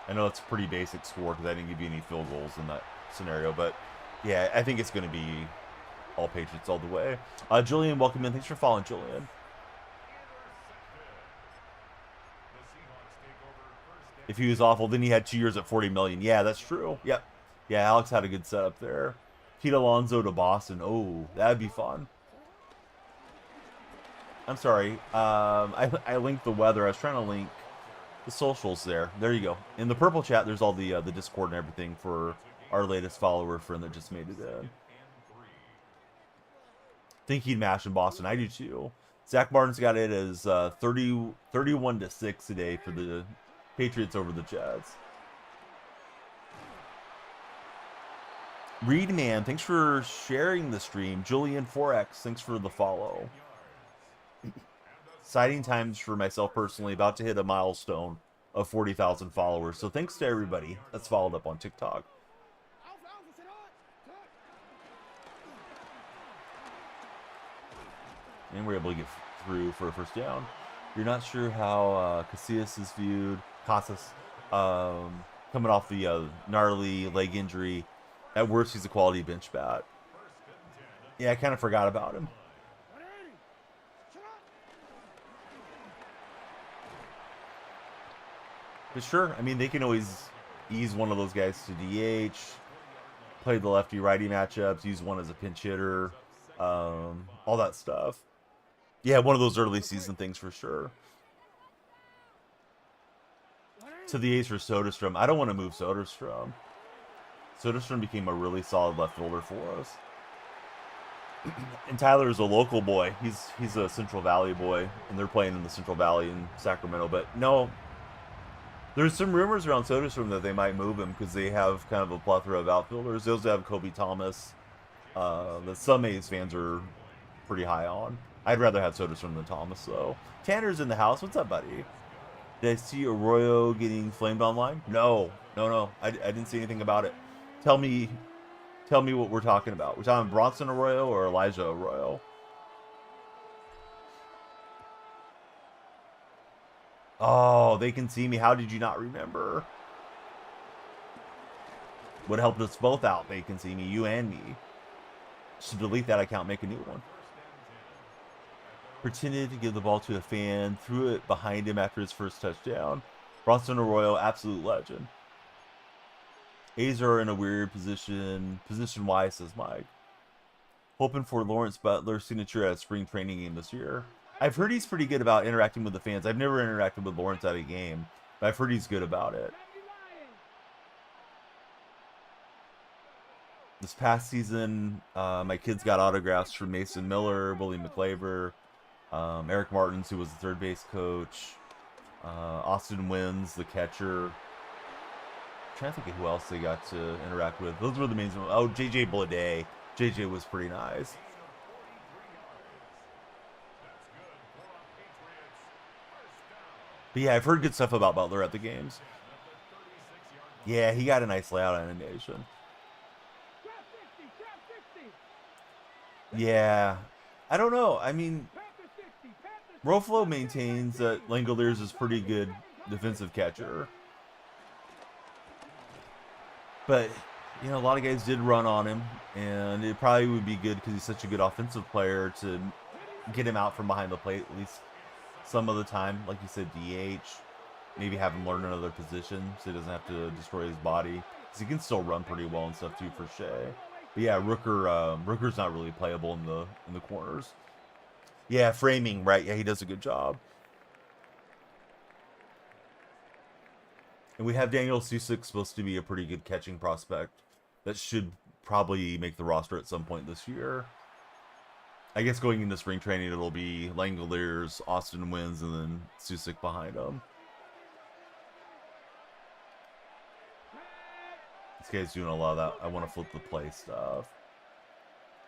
A: I know it's a pretty basic score because I didn't give you any field goals in that scenario, but yeah, I think it's going to be all Patriots all the way. Julian, welcome in. Thanks for following, Julian. If he was awful, then he had 2 years at $40 million. Yeah, that's true. Yep. Yeah, Alex had a good setup there. Pete Alonso to Boston. Oh, that'd be fun. I'm sorry. I linked the weather. I was trying to link the socials there. There you go. In the purple chat, there's all the Discord and everything for our latest follower friend that just made it in. Think he'd mash in Boston. I do too. Zach Martin's got it as 31 to 6 today for the Patriots over the Jets. Reed Man, thanks for sharing the stream. Julian Forex, thanks for the follow. Exciting times for myself personally, about to hit a milestone of 40,000 followers. So thanks to everybody that's followed up on TikTok. And we're able to get through for a first down. You're not sure how Casillas is viewed. Casas, coming off the gnarly leg injury. At worst, he's a quality bench bat. Yeah, I kind of forgot about him. But sure, I mean, they can always ease one of those guys to DH, play the lefty-righty matchups, use one as a pinch hitter, all that stuff. Yeah, one of those early season things for sure. To the A's for Soderstrom. I don't want to move Soderstrom. Soderstrom became a really solid left fielder for us. And Tyler's a local boy. He's a Central Valley boy, and they're playing in the Central Valley in Sacramento. But no, there's some rumors around Soderstrom that they might move him because they have kind of a plethora of outfielders. They also have Kobe Thomas, that some A's fans are pretty high on. I'd rather have Soderstrom than Thomas, though. Tanner's in the house. What's up, buddy? Did I see Arroyo getting flamed online? No. I didn't see anything about it. Tell me what we're talking about. We're talking Bronson Arroyo or Elijah Arroyo? Oh, they can see me. How did you not remember? Would help us both out. They can see me, you and me. Should delete that account, make a new one. Pretended to give the ball to a fan, threw it behind him after his first touchdown. Bronson Arroyo, absolute legend. A's are in a weird position-wise, says Mike. Hoping for Lawrence Butler's signature at a spring training game this year. I've heard he's pretty good about interacting with the fans. I've never interacted with Lawrence at a game, but I've heard he's good about it. This past season, my kids got autographs from Mason Miller, Willie McClaver, Eric Martins, who was the third base coach, Austin Wins, the catcher. I'm trying to think of who else they got to interact with. Those were the main ones. Oh, JJ Bleday. JJ was pretty nice. But yeah, I've heard good stuff about Butler at the games. Yeah, he got a nice layout animation. Yeah, I don't know. I mean, Roflo maintains that Langoliers is pretty good defensive catcher. But, you know, a lot of guys did run on him, and it probably would be good because he's such a good offensive player to get him out from behind the plate at least some of the time. Like you said, DH. Maybe have him learn another position so he doesn't have to destroy his body. Because he can still run pretty well and stuff too for Shea. But yeah, Rooker's not really playable in the corners. Yeah, framing, right? Yeah, he does a good job. And we have Daniel Susik supposed to be a pretty good catching prospect that should probably make the roster at some point this year. I guess going into spring training, it'll be Langoliers, Austin Wins, and then Susik behind him. This guy's doing a lot of that. I want to flip the play stuff.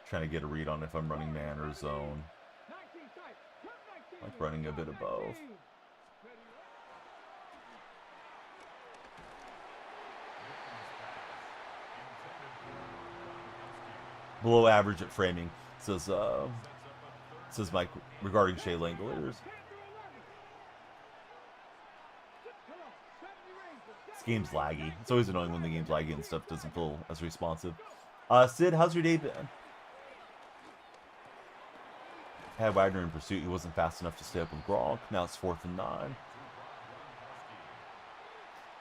A: Trying to get a read on if I'm running man or zone. I like running a bit of both. Below average at framing, says Mike regarding Shea Langoliers. This game's laggy. It's always annoying when the game's laggy and stuff doesn't feel as responsive. Sid, how's your day been? Had Wagner in pursuit. He wasn't fast enough to stay up with Gronk. Now it's 4th and 9.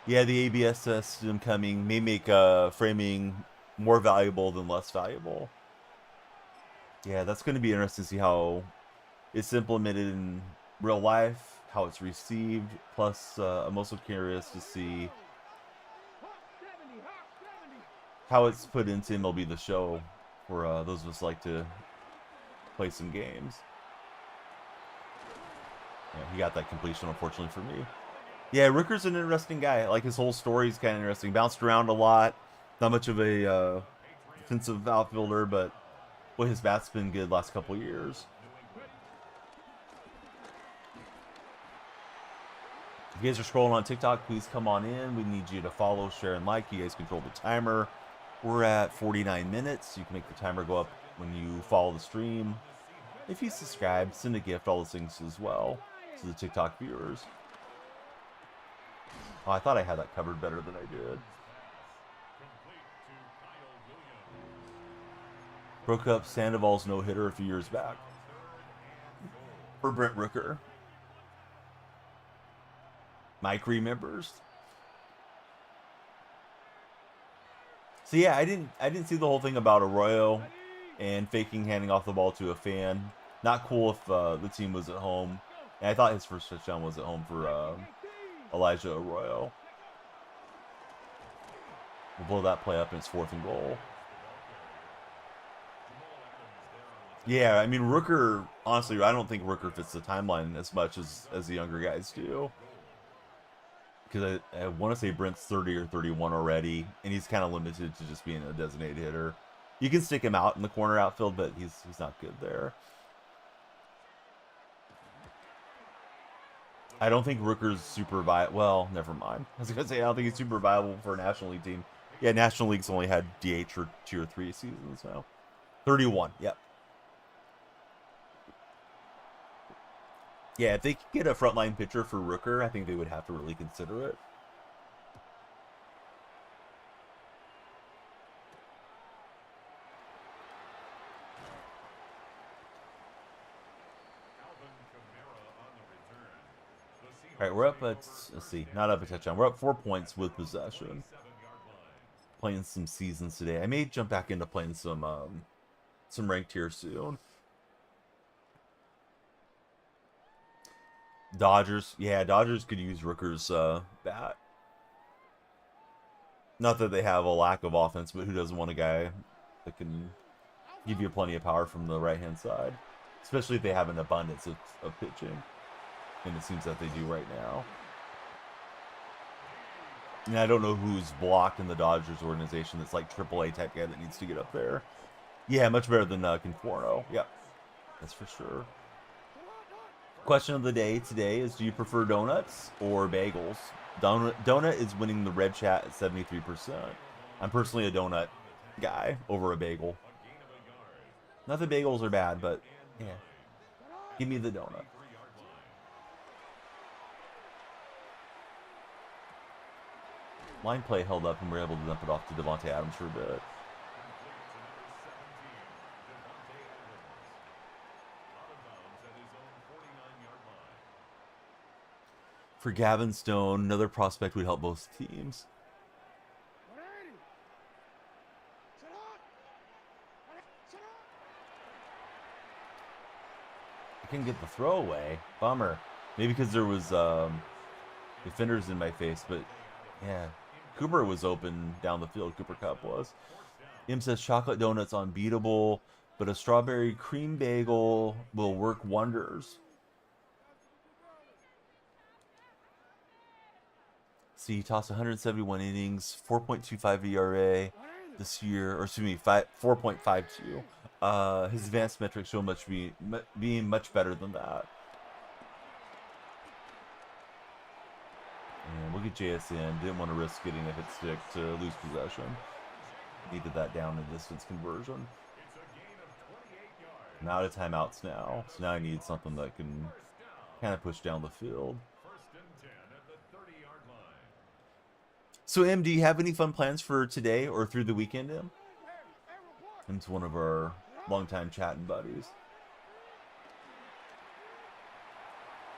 A: Yeah, the ABS system coming may make framing more valuable than less valuable. Yeah, that's going to be interesting to see how it's implemented in real life, how it's received. Plus, I'm also curious to see how it's put into MLB The Show for those of us like to play some games. Yeah, he got that completion, unfortunately for me. Yeah, Rooker's an interesting guy. Like, his whole story's kind of interesting. Bounced around a lot. Not much of a defensive outfielder, but boy, his bat's been good last couple years. If you guys are scrolling on TikTok, please come on in. We need you to follow, share, and like. You guys control the timer. We're at 49 minutes. You can make the timer go up when you follow the stream. If you subscribe, send a gift, all those things as well to the TikTok viewers. Oh, I thought I had that covered better than I did. Broke up Sandoval's no-hitter a few years back. For Brent Rooker. Mike remembers. So yeah, I didn't see the whole thing about Arroyo and faking handing off the ball to a fan. Not cool if the team was at home. And I thought his first touchdown was at home for Elijah Arroyo. We'll blow that play up and it's 4th and goal. Yeah, I mean, Rooker, honestly, I don't think Rooker fits the timeline as much as the younger guys do. Because I want to say Brent's 30 or 31 already, and he's kind of limited to just being a designated hitter. You can stick him out in the corner outfield, but he's not good there. I don't think Rooker's super viable. Well, never mind. I was going to say, I don't think he's super viable for a National League team. Yeah, National League's only had DH for 2 or 3 seasons now. 31, yep. Yeah, if they could get a frontline pitcher for Rooker, I think they would have to really consider it. All right, we're up at, let's see, not up a touchdown. We're up 4 points with possession. Playing some seasons today. I may jump back into playing some ranked here soon. Dodgers. Yeah, Dodgers could use Rooker's bat. Not that they have a lack of offense, but who doesn't want a guy that can give you plenty of power from the right-hand side? Especially if they have an abundance of pitching. And it seems that they do right now. And I don't know who's blocked in the Dodgers organization that's like AAA type guy that needs to get up there. Yeah, much better than Conforto. Yep, that's for sure. Question of the day today is, do you prefer donuts or bagels? Donut is winning the red chat at 73%. I'm personally a donut guy over a bagel. Not that bagels are bad, but yeah. Give me the donut. Line play held up and we were able to dump it off to Devontae Adams for a bit. For Gavin Stone, another prospect would help both teams. I couldn't get the throwaway. Bummer. Maybe because there was defenders in my face, but yeah. Cooper was open down the field. Cooper Cup was. Im says chocolate donuts unbeatable, but a strawberry cream bagel will work wonders. See, he tossed 171 innings, 4.25 ERA this year, or excuse me, 4.52. His advanced metrics show being much better than that. And we'll get JSN. Didn't want to risk getting a hit stick to lose possession. Needed that down and distance conversion. I'm out of timeouts now, so now I need something that can kind of push down the field. So, Em, do you have any fun plans for today or through the weekend, Em? Em's one of our longtime chatting buddies.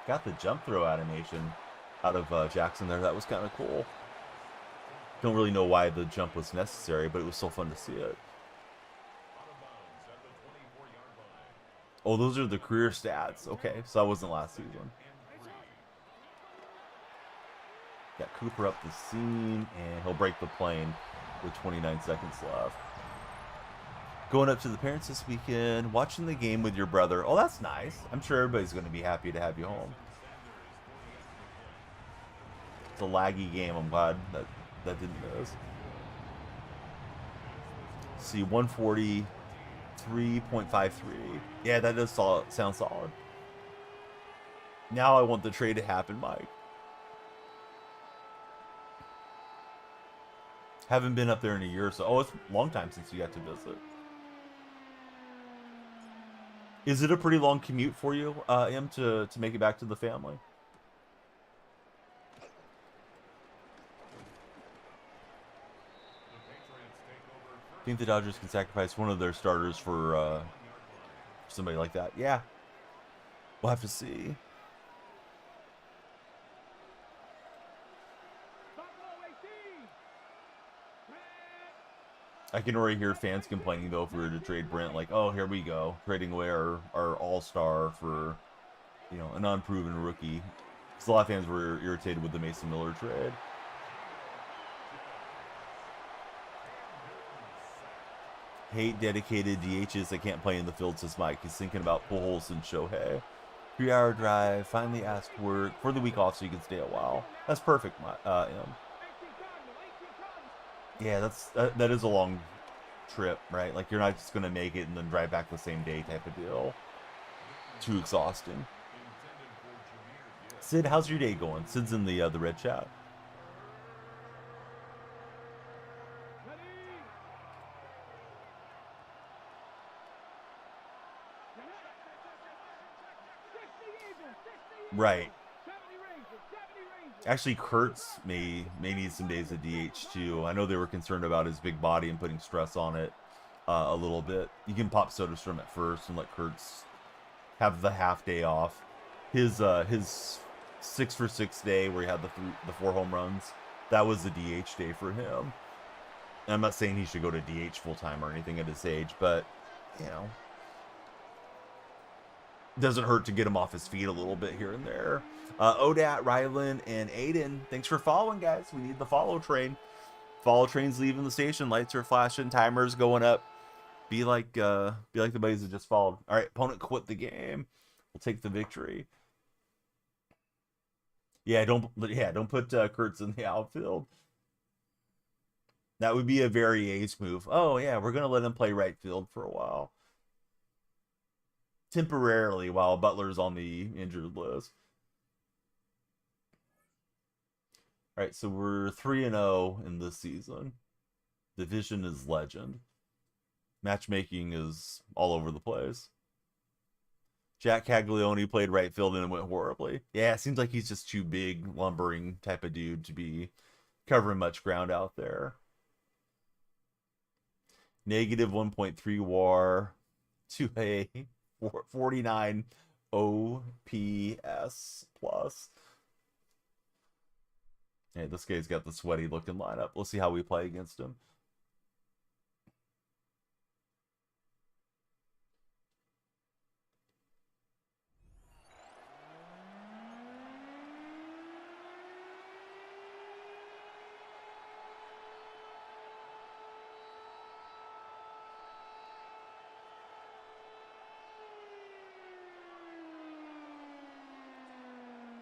A: Got the jump throw animation out of Jackson there. That was kind of cool. Don't really know why the jump was necessary, but it was still fun to see it.
B: Out of bounds at the 24-yard line.
A: Oh, those are the career stats. Okay, so that wasn't last season.
B: And 3.
A: Got Cooper up the seam, and he'll break the plane with 29 seconds left. Going up to the parents this weekend, watching the game with your brother. Oh, that's nice. I'm sure everybody's going to be happy to have you home. It's a laggy game. I'm glad that didn't miss. See, 143.53. Yeah, that does sound solid. Now I want the trade to happen, Mike. Haven't been up there in a year or so. Oh, it's a long time since you got to visit. Is it a pretty long commute for you, Em, to make it back to the family? Think the Dodgers can sacrifice one of their starters for somebody like that? Yeah. We'll have to see. I can already hear fans complaining, though, if we were to trade Brent, like, oh, here we go, trading away our all-star for, you know, an unproven rookie. Because a lot of fans were irritated with the Mason Miller trade. Hate dedicated DHs that can't play in the field, says Mike. He's thinking about Pujols and Shohei. 3-hour drive, finally asked work for the week off so you can stay a while. That's perfect, Em. Yeah, that is a long trip, right? Like, you're not just going to make it and then drive back the same day type of deal. Too exhausting. Sid, how's your day going? Sid's in the red chat. Right. Actually, Kurtz may need some days of DH too. I know they were concerned about his big body and putting stress on it a little bit. You can pop Soderstrom at first and let Kurtz have the half day off. His 6-for-6 day where he had the 4 home runs, that was the DH day for him. And I'm not saying he should go to DH full time or anything at his age, but you know, doesn't hurt to get him off his feet a little bit here and there. Odat, Rylan, and Aiden, thanks for following, guys. We need the follow train. Follow train's leaving the station. Lights are flashing. Timers going up. Be like the buddies that just followed. All right, opponent quit the game. We'll take the victory. Yeah, don't put Kurtz in the outfield. That would be a very ace move. Oh yeah, we're gonna let him play right field for a while. Temporarily while Butler's on the injured list. All right, so we're 3-0 in this season. Division is legend. Matchmaking is all over the place. Jack Caglione played right field and it went horribly. Yeah, it seems like he's just too big, lumbering type of dude to be covering much ground out there. Negative 1.3 WAR to a 49 OPS plus. Hey, this guy's got the sweaty looking lineup. We'll see how we play against him.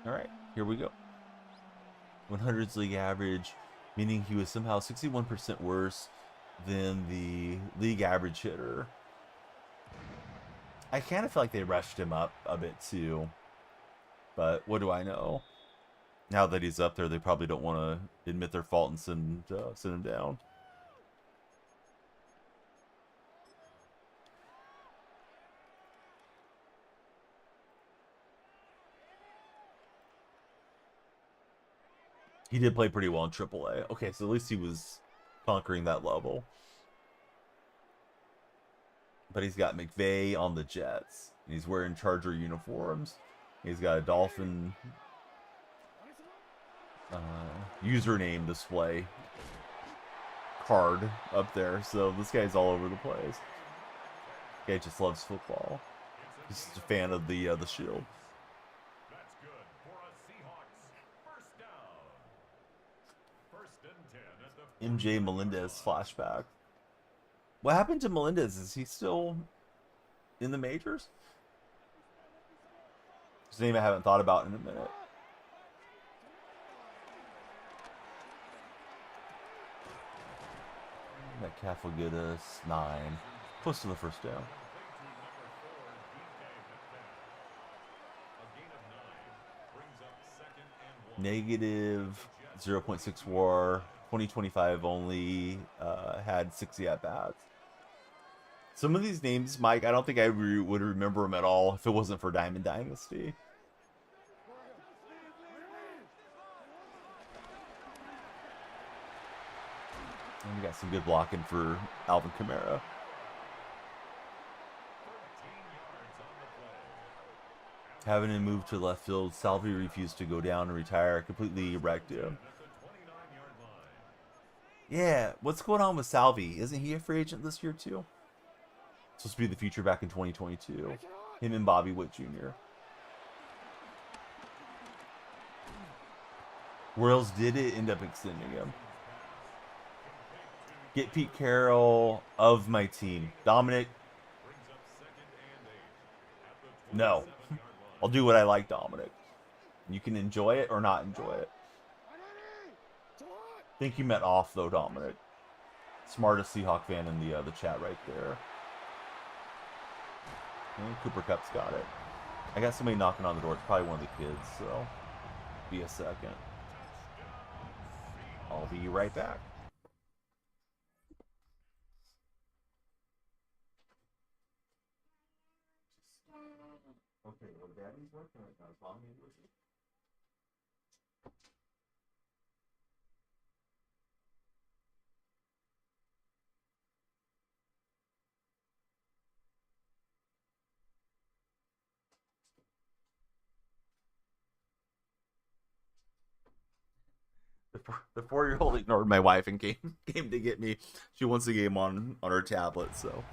A: All right, here we go. 100s league average, meaning he was somehow 61% worse than the league average hitter. I kind of feel like they rushed him up a bit too, but what do I know? Now that he's up there, they probably don't want to admit their fault and send him down. He did play pretty well in AAA. Okay, so at least he was conquering that level. But he's got McVay on the Jets. He's wearing Charger uniforms. He's got a Dolphin username display card up there, so this guy's all over the place. Guy just loves football. He's just a fan of the Shield.
B: That's good for a Seahawks first down. First and 10 at the
A: MJ Melendez flashback. What happened to Melendez? Is he still in the majors? His name I haven't thought about in a minute. Metcalf will get us 9. Close to the first down. Negative 0.6 WAR. 2025 only had 60 at-bats. Some of these names, Mike, I don't think I would remember them at all if it wasn't for Diamond Dynasty. And we got some good blocking for Alvin Kamara. Having him move to left field, Salvi refused to go down and retire. Completely wrecked him. Yeah, what's going on with Salvi? Isn't he a free agent this year too? Supposed to be the future back in 2022. Him and Bobby Witt Jr. Royals did it end up extending him. Get Pete Carroll of my team. Dominic. No. I'll do what I like, Dominic. You can enjoy it or not enjoy it. I think you meant off, though, Dominic. Smartest Seahawk fan in the chat right there. And Cooper Cup's got it. I got somebody knocking on the door. It's probably one of the kids, so be a second. I'll be right back. Okay, well, Daddy's working right now. Is Mommy working? The 4-year-old ignored my wife and came to get me. She wants the game on her tablet, so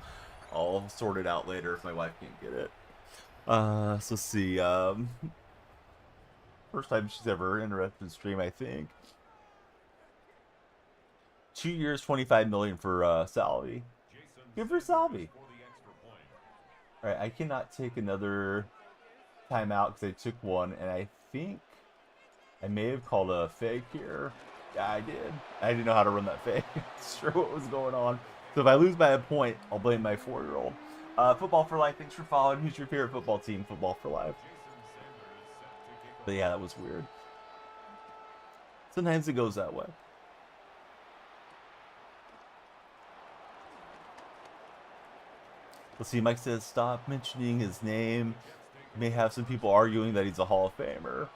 A: I'll sort it out later if my wife can't get it. So let's see. First time she's ever interrupted the stream, I think. 2 years, 25 million for Salvi. Good for Salvi. All right, I cannot take another timeout because I took one, and I think I may have called a fake here. Yeah, I did. I didn't know how to run that fake. Not sure what was going on. So if I lose by a point, I'll blame my 4-year-old. Football for Life, thanks for following. Who's your favorite football team? Football for Life. But yeah, that was weird. Sometimes it goes that way. Let's see, Mike says, stop mentioning his name. May have some people arguing that he's a Hall of Famer.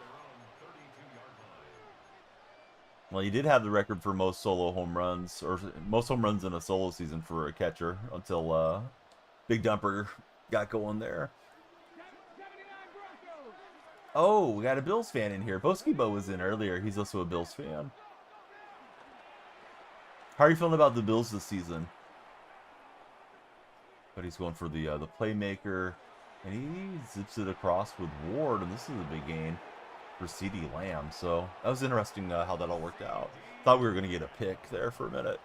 A: Well, he did have the record for most solo home runs, or most home runs in a solo season for a catcher until Big Dumper got going there. Oh, we got a Bills fan in here. Boskibo was in earlier. He's also a Bills fan. How are you feeling about the Bills this season? But he's going for the playmaker, and he zips it across with Ward, and this is a big gain for CeeDee Lamb. So that was interesting how that all worked out. Thought we were going to get a pick there for a minute.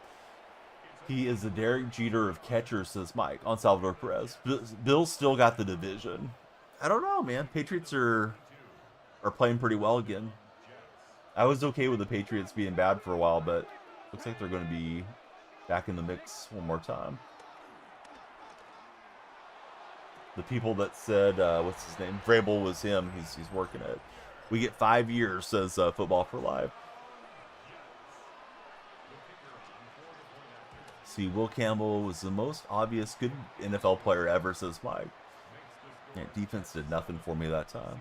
A: He is the Derek Jeter of catchers, says Mike, on Salvador Perez. Bills still got the division. I don't know, man. Patriots are playing pretty well again. I was okay with the Patriots being bad for a while, but looks like they're going to be back in the mix one more time. The people that said, what's his name? Vrabel was him. He's working it. We get 5 years, says Football for Life. See, Will Campbell was the most obvious good NFL player ever, says Mike. Yeah, defense did nothing for me that time.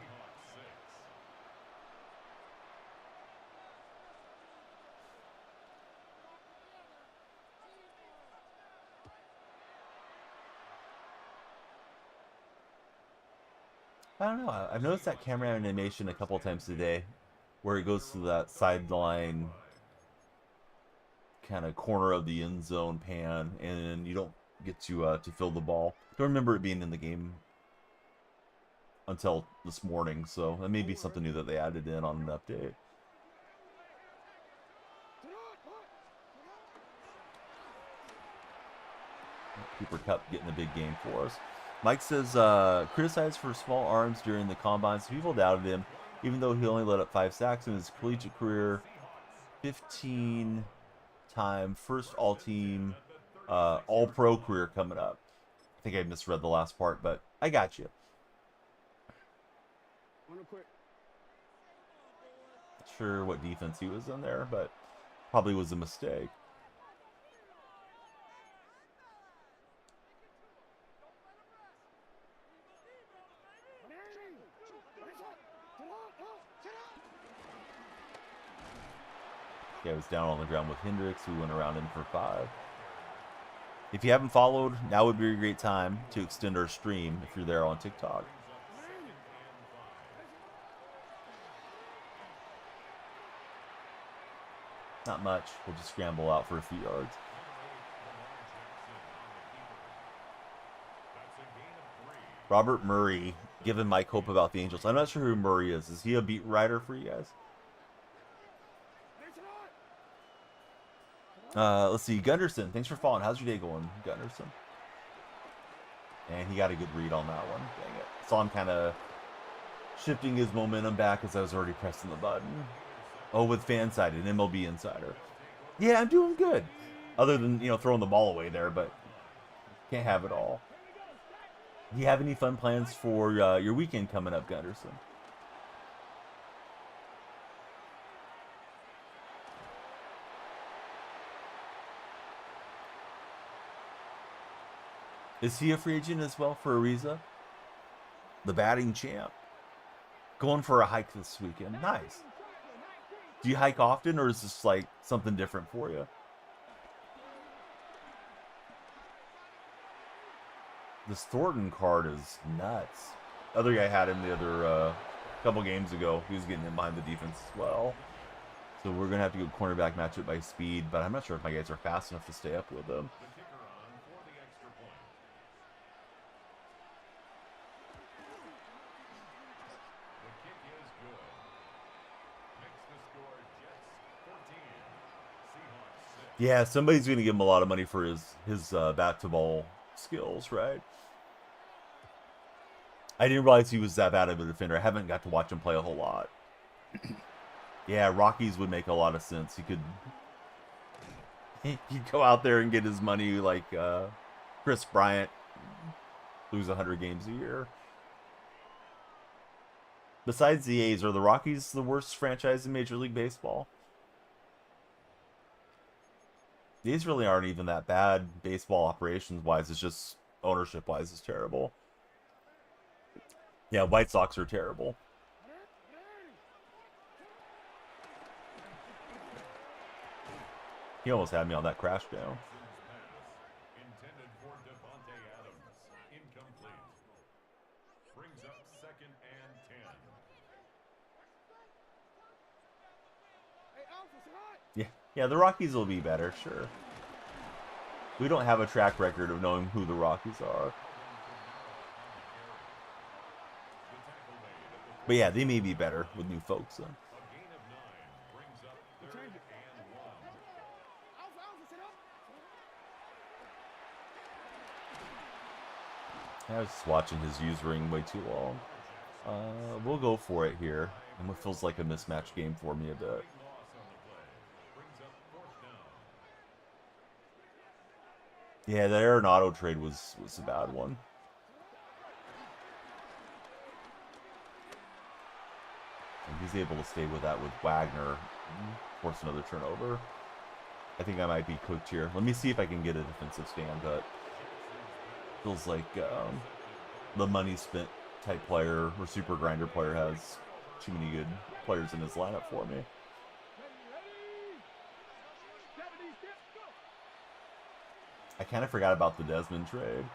A: I don't know. I've noticed that camera animation a couple times today where it goes to that sideline kind of corner of the end zone pan, and you don't get to fill the ball. Don't remember it being in the game until this morning, so that may be something new that they added in on an update. Cooper Kupp getting a big game for us. Mike says, criticized for small arms during the combine, so people doubted him, even though he only let up 5 sacks in his collegiate career. 15-time first all-team, all-pro career coming up. I think I misread the last part, but I got you. Not sure what defense he was in there, but probably was a mistake. I was down on the ground with Hendricks, who went around him for 5. If you haven't followed, now would be a great time to extend our stream if you're there on TikTok. Not much. We'll just scramble out for a few yards. Robert Murray giving Mike hope about the Angels. I'm not sure who Murray is. Is he a beat writer for you guys? Let's see. Gunderson, thanks for following. How's your day going, Gunderson? And he got a good read on that one. Dang it. Saw him kind of shifting his momentum back as I was already pressing the button. Oh, with Fanside, an MLB insider. Yeah, I'm doing good. Other than, throwing the ball away there, but can't have it all. Do you have any fun plans for your weekend coming up, Gunderson? Is he a free agent as well for Ariza? The batting champ. Going for a hike this weekend. Nice. Do you hike often, or is this like something different for you? This Thornton card is nuts. Other guy had him the other couple games ago. He was getting in behind the defense as well. So we're going to have to go cornerback matchup by speed, but I'm not sure if my guys are fast enough to stay up with them. Yeah, somebody's going to give him a lot of money for his bat-to-ball skills, right? I didn't realize he was that bad of a defender. I haven't got to watch him play a whole lot. Yeah, Rockies would make a lot of sense. He'd go out there and get his money like Chris Bryant, lose 100 games a year. Besides the A's, are the Rockies the worst franchise in Major League Baseball? These really aren't even that bad baseball operations-wise. It's just ownership-wise is terrible. Yeah, White Sox are terrible. He almost had me on that crash down.
B: Intended for Devontae Adams. Incomplete. Brings up 2nd and 10.
A: Yeah, the Rockies will be better, sure. We don't have a track record of knowing who the Rockies are. But yeah, they may be better with new folks then. I was just watching his use ring way too long. We'll go for it here. And what feels like a mismatch game for me a bit. Yeah, the Arenado trade was a bad one. And he's able to stay with that with Wagner. Force another turnover. I think I might be cooked here. Let me see if I can get a defensive stand, but feels like the money spent type player or super grinder player has too many good players in his lineup for me. I kind of forgot about the Desmond trade.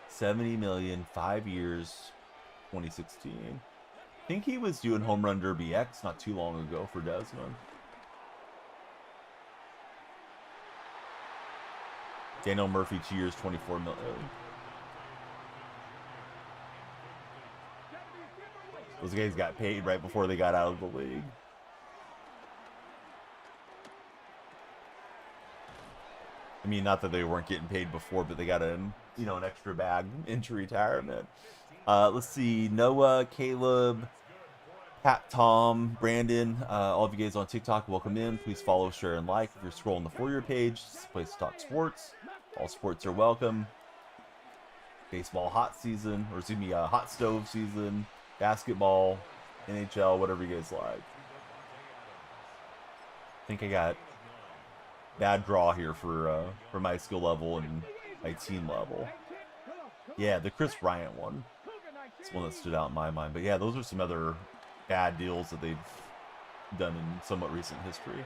A: $70 million, 5 years, 2016. I think he was doing Home Run Derby X not too long ago for Desmond. Daniel Murphy, 2 years, 24 million. Those guys got paid right before they got out of the league. I mean, not that they weren't getting paid before, but they got an extra bag into retirement. Let's see, Noah, Caleb, Pat, Tom, Brandon, all of you guys on TikTok, welcome in. Please follow, share, and like. If you're scrolling the For You page, it's a place to talk sports. All sports are welcome. Baseball hot season, or excuse me, hot stove season, basketball, NHL, whatever you guys like. I think I got bad draw here for my skill level and my team level. Yeah, the Chris Bryant one. It's one that stood out in my mind. But yeah, those are some other bad deals that they've done in somewhat recent history.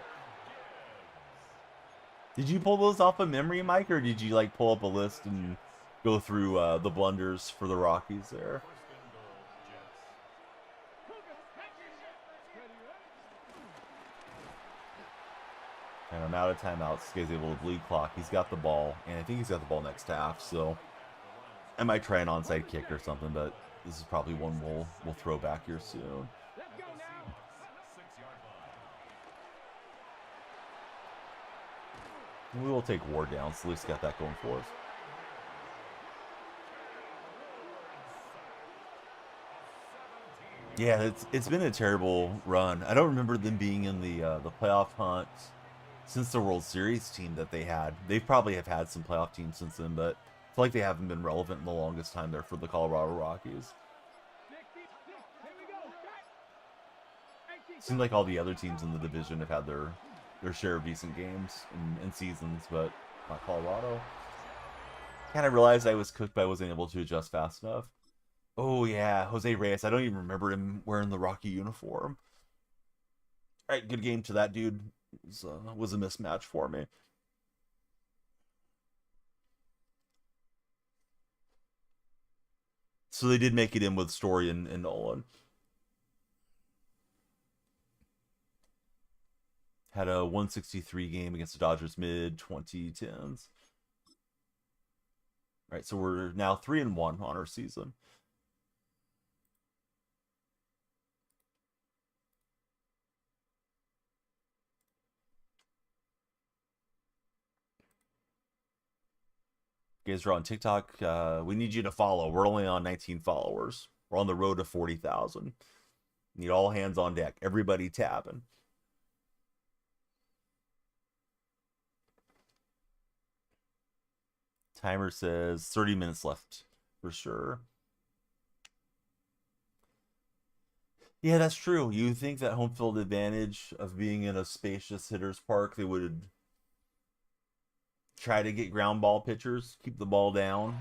A: Did you pull those off of memory, Mike, or did you like pull up a list and go through the blunders for the Rockies there? And I'm out of timeouts. This guy's able to bleed clock. He's got the ball, and I think he's got the ball next half, so I might try an onside kick or something, but this is probably one we'll throw back here soon. We will take Ward down, so at least got that going for us. Yeah, it's been a terrible run. I don't remember them being in the playoff hunt since the World Series team that they had. They probably have had some playoff teams since then, but I feel like they haven't been relevant in the longest time there for the Colorado Rockies. Seems like all the other teams in the division have had their share of decent games and seasons, but not Colorado. Kind of realized I was cooked, but I wasn't able to adjust fast enough. Oh yeah, Jose Reyes. I don't even remember him wearing the Rocky uniform. All right, good game to that dude. Was a mismatch for me. So they did make it in with Story and Nolan. Had a 163 game against the Dodgers mid-2010s. All right, so we're now 3-1 on our season. You guys are on TikTok. We need you to follow. We're only on 19 followers. We're on the road to 40,000. Need all hands on deck. Everybody tabbing. Timer says 30 minutes left for sure. Yeah, that's true. You think that home field advantage of being in a spacious hitter's park, they would try to get ground ball pitchers, keep the ball down,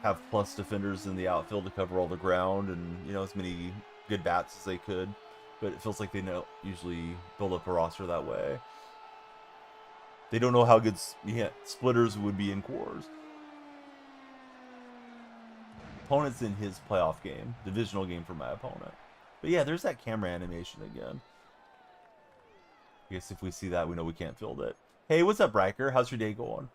A: have plus defenders in the outfield to cover all the ground, and as many good bats as they could. But it feels like they usually build up a roster that way. They don't know how good splitters would be in cores. Opponent's in his playoff game, divisional game for my opponent. But yeah, there's that camera animation again. I guess if we see that, we know we can't field it. Hey, what's up, Riker? How's your day going?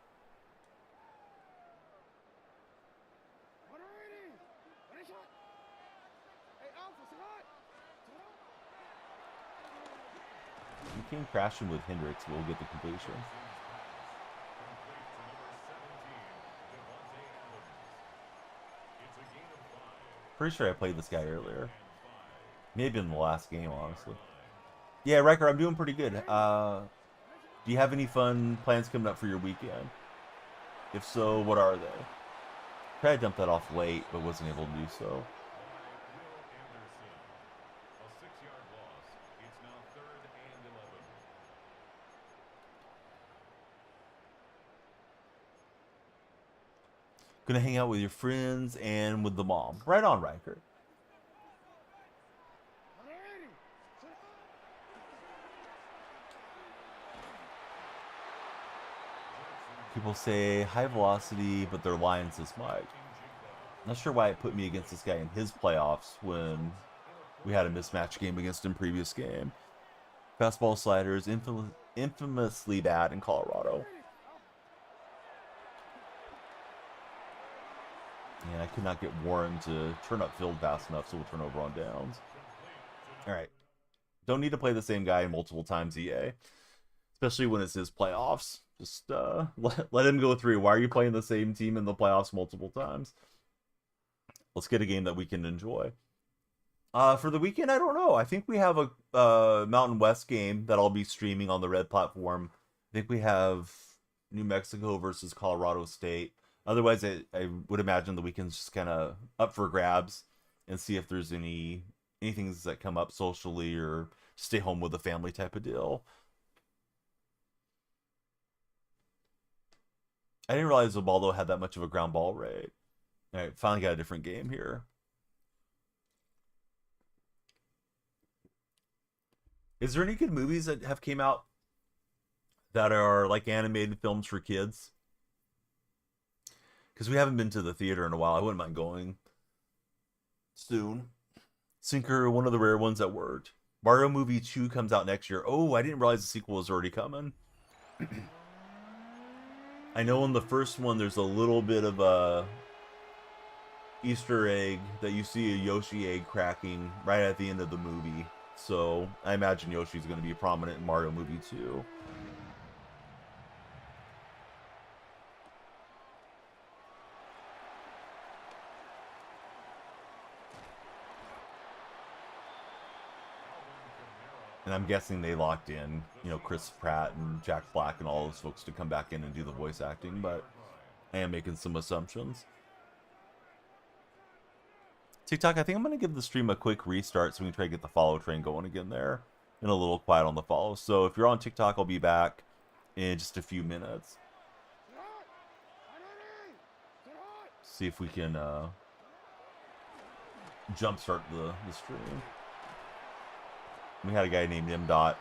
A: You came crashing with Hendricks, we'll get the completion. Pretty sure I played this guy earlier. Maybe in the last game, honestly. Yeah, Riker, I'm doing pretty good. Do you have any fun plans coming up for your weekend? If so, what are they? Tried to dump that off late, but wasn't able to do so. Gonna hang out with your friends and with the mom. Right on, Riker. People say high velocity, but their lines this much. Not sure why it put me against this guy in his playoffs when We had a mismatch game against him previous game. Fastball sliders, infamously bad in Colorado. And I could not get Warren to turn up field fast enough, so we'll turn over on downs. All right. Don't need to play the same guy multiple times, EA. Especially when it's his playoffs. Just let him go through. Why are you playing the same team in the playoffs multiple times? Let's get a game that we can enjoy. For the weekend, I don't know. I think we have a Mountain West game that I'll be streaming on the Red platform. I think we have New Mexico versus Colorado State. Otherwise, I would imagine the weekend's just kind of up for grabs and see if there's anything that come up socially or stay home with a family type of deal. I didn't realize Ubaldo had that much of a ground ball rate. All right, finally got a different game here. Is there any good movies that have came out that are like animated films for kids? Because we haven't been to the theater in a while. I wouldn't mind going soon. Sinker, one of the rare ones that worked. Mario Movie 2 comes out next year. Oh, I didn't realize the sequel was already coming. I know in the first one there's a little bit of a Easter egg that you see a Yoshi egg cracking right at the end of the movie. So I imagine Yoshi's going to be prominent in Mario Movie 2. And I'm guessing they locked in, Chris Pratt and Jack Black and all those folks to come back in and do the voice acting, but I am making some assumptions. TikTok, I think I'm going to give the stream a quick restart so we can try to get the follow train going again there. And a little quiet on the follow. So if you're on TikTok, I'll be back in just a few minutes. See if we can jumpstart the stream. We had a guy named M. Dot.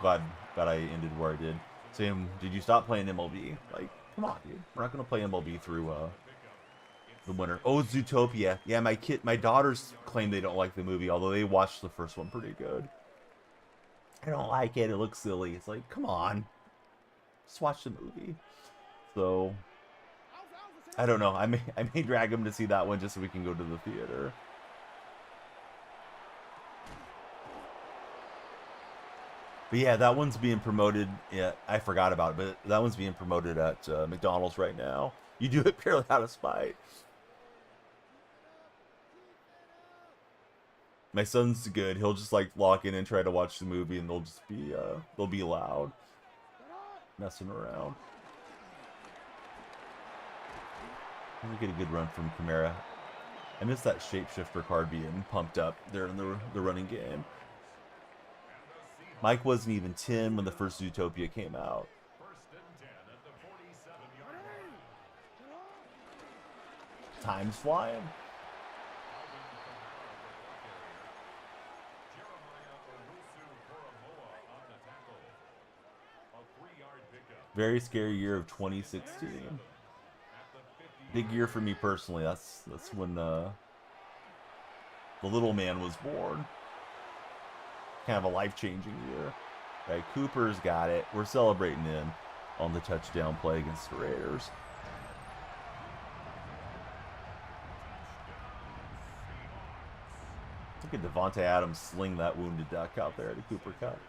A: Glad I ended where I did. Sam, did you stop playing MLB? Like, come on, dude. We're not going to play MLB through the winter. Oh, Zootopia. Yeah, my daughters claim they don't like the movie, although they watched the first one pretty good. I don't like it. It looks silly. It's like, come on. Just watch the movie. So, I don't know. I may drag them to see that one just so we can go to the theater. But yeah, that one's being promoted. Yeah, I forgot about it, but that one's being promoted at McDonald's right now. You do it purely out of spite. My son's good. He'll just like lock in and try to watch the movie, and they'll be loud, messing around. Let me get a good run from Chimera. I missed that shapeshifter card being pumped up there in the running game. Mike wasn't even 10 when the first Zootopia came out. Time's flying. Very scary year of 2016. Big year for me personally. That's when the little man was born. Kind of a life-changing year. Right, Cooper's got it. We're celebrating in on the touchdown play against the Raiders. Look at Devontae Adams sling that wounded duck out there to Cooper Cup.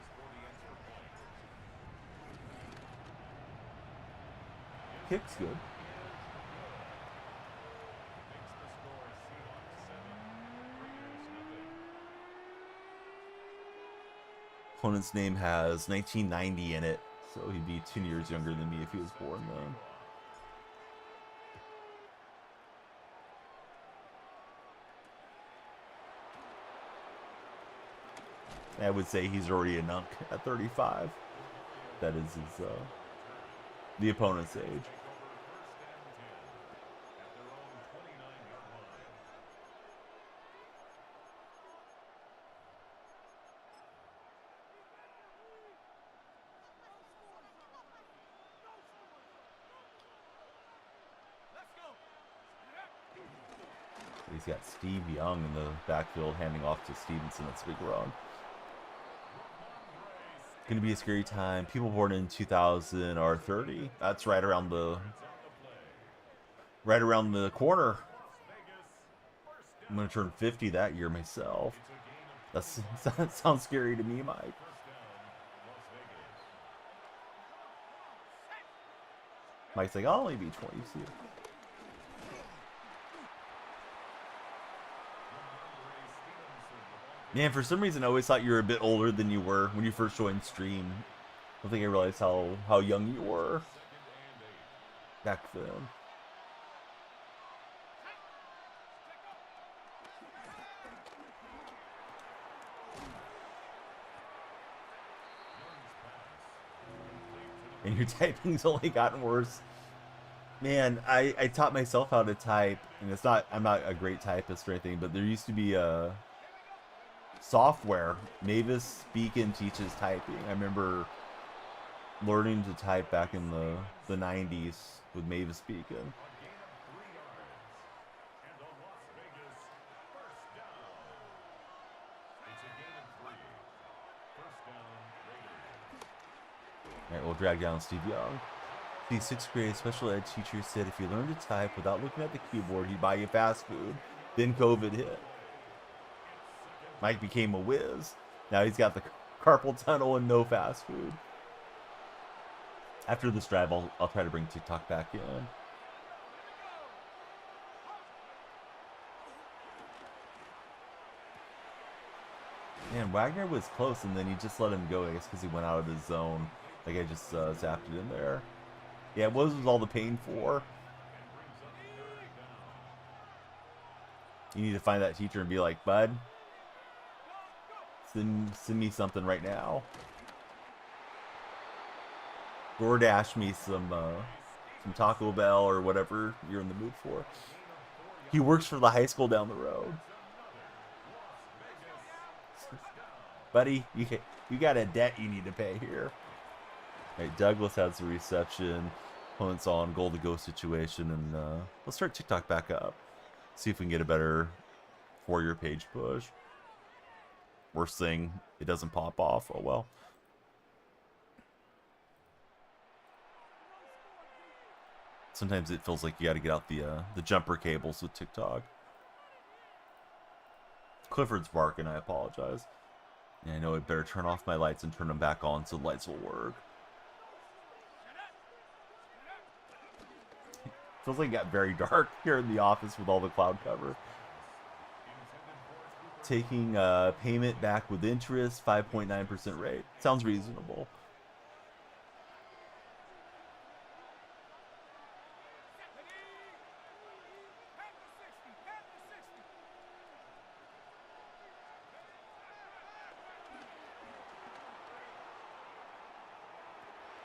A: Kick's good. Opponent's name has 1990 in it, so he'd be 10 years younger than me if he was born then. I would say he's already a nunk at 35. That is his, the opponent's age. He's got Steve Young in the backfield handing off to Stevenson. That's a big run. Gonna be a scary time. People born in 2000 are 30. That's right around the corner. I'm gonna turn 50 that year myself. That sounds scary to me, Mike. Mike's like, I'll only be 22. Man, for some reason, I always thought you were a bit older than you were when you first joined stream. I don't think I realized how young you were back then. And your typing's only gotten worse. Man, I taught myself how to type, and I'm not a great typist or anything, but there used to be a software, Mavis Speakin' teaches typing. I remember learning to type back in the 90s with Mavis Speakin'. Alright, we'll drag down Steve Young. The 6th grade special ed teacher said if you learned to type without looking at the keyboard, he'd buy you fast food. Then COVID hit. Mike became a whiz. Now he's got the carpal tunnel and no fast food. After this drive, I'll try to bring TikTok back in. Man, Wagner was close, and then he just let him go, I guess, because he went out of his zone. Like I just zapped it in there. Yeah, what was all the pain for? You need to find that teacher and be like, bud, send me something right now. DoorDash me some Taco Bell or whatever you're in the mood for. He works for the high school down the road. Buddy, you got a debt you need to pay here. All right, Douglas has the reception. Opponent's on goal to go situation, and let's start TikTok back up. See if we can get a better For Your page push. Worst thing, it doesn't pop off. Oh well. Sometimes it feels like you got to get out the jumper cables with TikTok. Clifford's barking. I apologize. Yeah, I know I better turn off my lights and turn them back on so the lights will work. Feels like it got very dark here in the office with all the cloud cover. Taking payment back with interest, 5.9% rate. Sounds reasonable.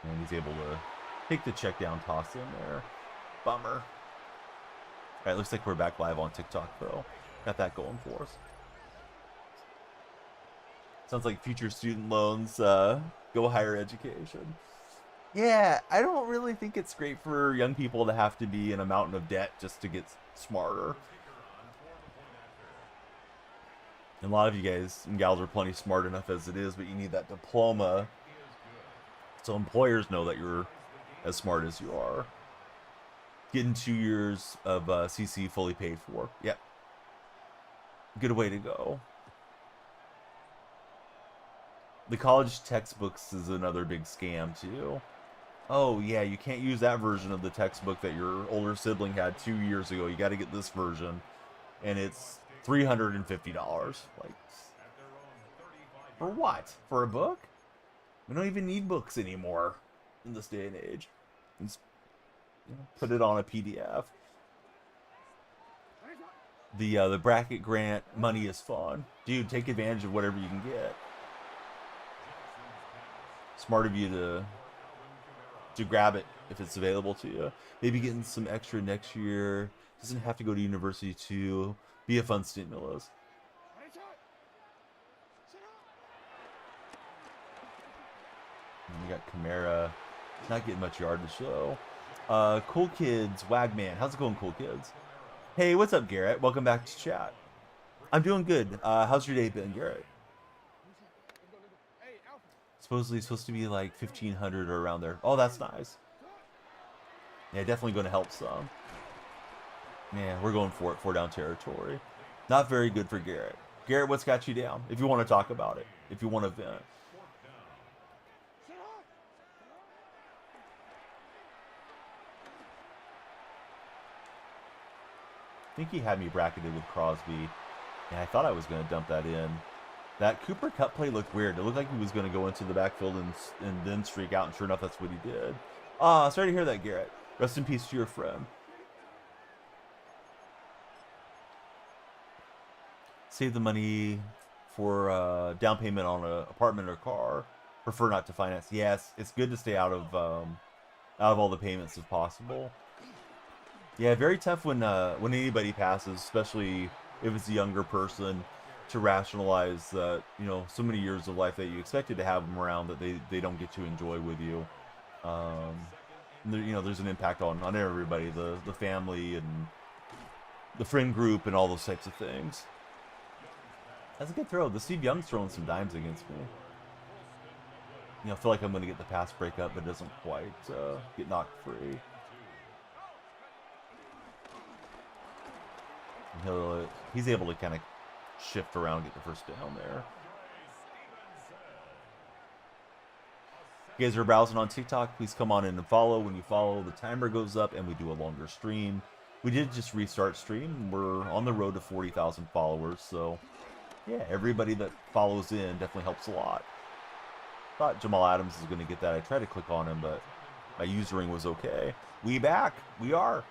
A: And he's able to take the check down toss in there. Bummer. Alright, looks like we're back live on TikTok, though. Got that going for us. Sounds like future student loans go higher education. Yeah, I don't really think it's great for young people to have to be in a mountain of debt just to get smarter. And a lot of you guys and gals are plenty smart enough as it is, but you need that diploma so employers know that you're as smart as you are. Getting 2 years of CC fully paid for. Yep. Good way to go. The college textbooks is another big scam too. Oh yeah, you can't use that version of the textbook that your older sibling had 2 years ago. You got to get this version, and it's $350. Like, for what? For a book? We don't even need books anymore in this day and age. Just, put it on a PDF. The bracket grant money is fun, dude. Take advantage of whatever you can get. Smart of you to grab it if it's available to you. Maybe getting some extra next year. Doesn't have to go to university to be a fun stimulus. And you got Kamara, not getting much yard to show. Cool Kids, Wagman. How's it going, Cool Kids? Hey, what's up, Garrett? Welcome back to chat. I'm doing good. How's your day been, Garrett? Supposedly it's supposed to be like 1,500 or around there. Oh, that's nice. Yeah, definitely going to help some. Man, we're going for it. 4 down territory. Not very good for Garrett. Garrett, what's got you down? If you want to talk about it. If you want to vent. I think he had me bracketed with Crosby. And I thought I was going to dump that in. That Cooper Cup play looked weird. It looked like he was going to go into the backfield and then streak out. And sure enough, that's what he did. Sorry to hear that, Garrett. Rest in peace to your friend. Save the money for down payment on an apartment or car. Prefer not to finance. Yes, it's good to stay out of all the payments if possible. Yeah, very tough when anybody passes, especially if it's a younger person, to rationalize that, you know, so many years of life that you expected to have them around that they don't get to enjoy with you. You know, there's an impact on everybody, the family and the friend group and all those types of things. That's a good throw. The Steve Young's throwing some dimes against me. You know, I feel like I'm going to get the pass breakup, but it doesn't quite get knocked free. And he's able to kind of shift around, get the first down there. If you guys are browsing on TikTok, please come on in and follow. When you follow, the timer goes up and we do a longer stream. We did just restart stream. We're on the road to 40,000 followers, so yeah, everybody that follows in definitely helps a lot. Thought Jamal Adams is going to get that. I tried to click on him, but my usering was okay. We back. We are.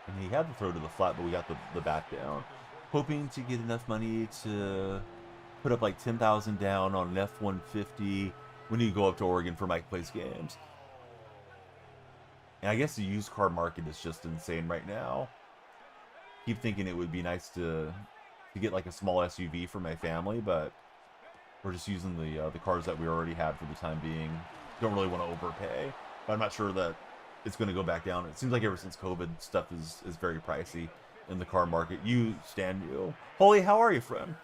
A: And he had the throw to the flat, but we got the back down. Hoping to get enough money to put up like 10,000 down on an F-150 when you go up to Oregon for Mike Plays Games. And I guess the used car market is just insane right now. Keep thinking it would be nice to get like a small SUV for my family, but we're just using the cars that we already had for the time being. Don't really want to overpay, but I'm not sure that it's going to go back down. It seems like ever since COVID, stuff is very pricey in the car market. You, Stan, you. Holy, how are you, friend?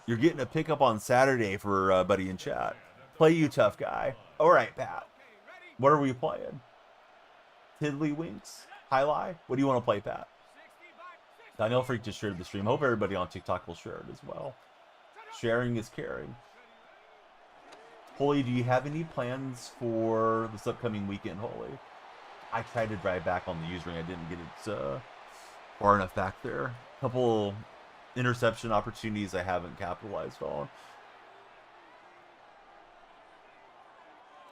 A: You're getting a pickup on Saturday for Buddy in chat. Play you, tough guy. All right, Pat. What are we playing? Tiddlywinks? Highlight? What do you want to play, Pat? Daniel Freak just shared the stream. Hope everybody on TikTok will share it as well. Sharing is caring. Holy, do you have any plans for this upcoming weekend, Holy? I tried to drive back on the user ring. I didn't get it far enough back there. A couple interception opportunities I haven't capitalized on.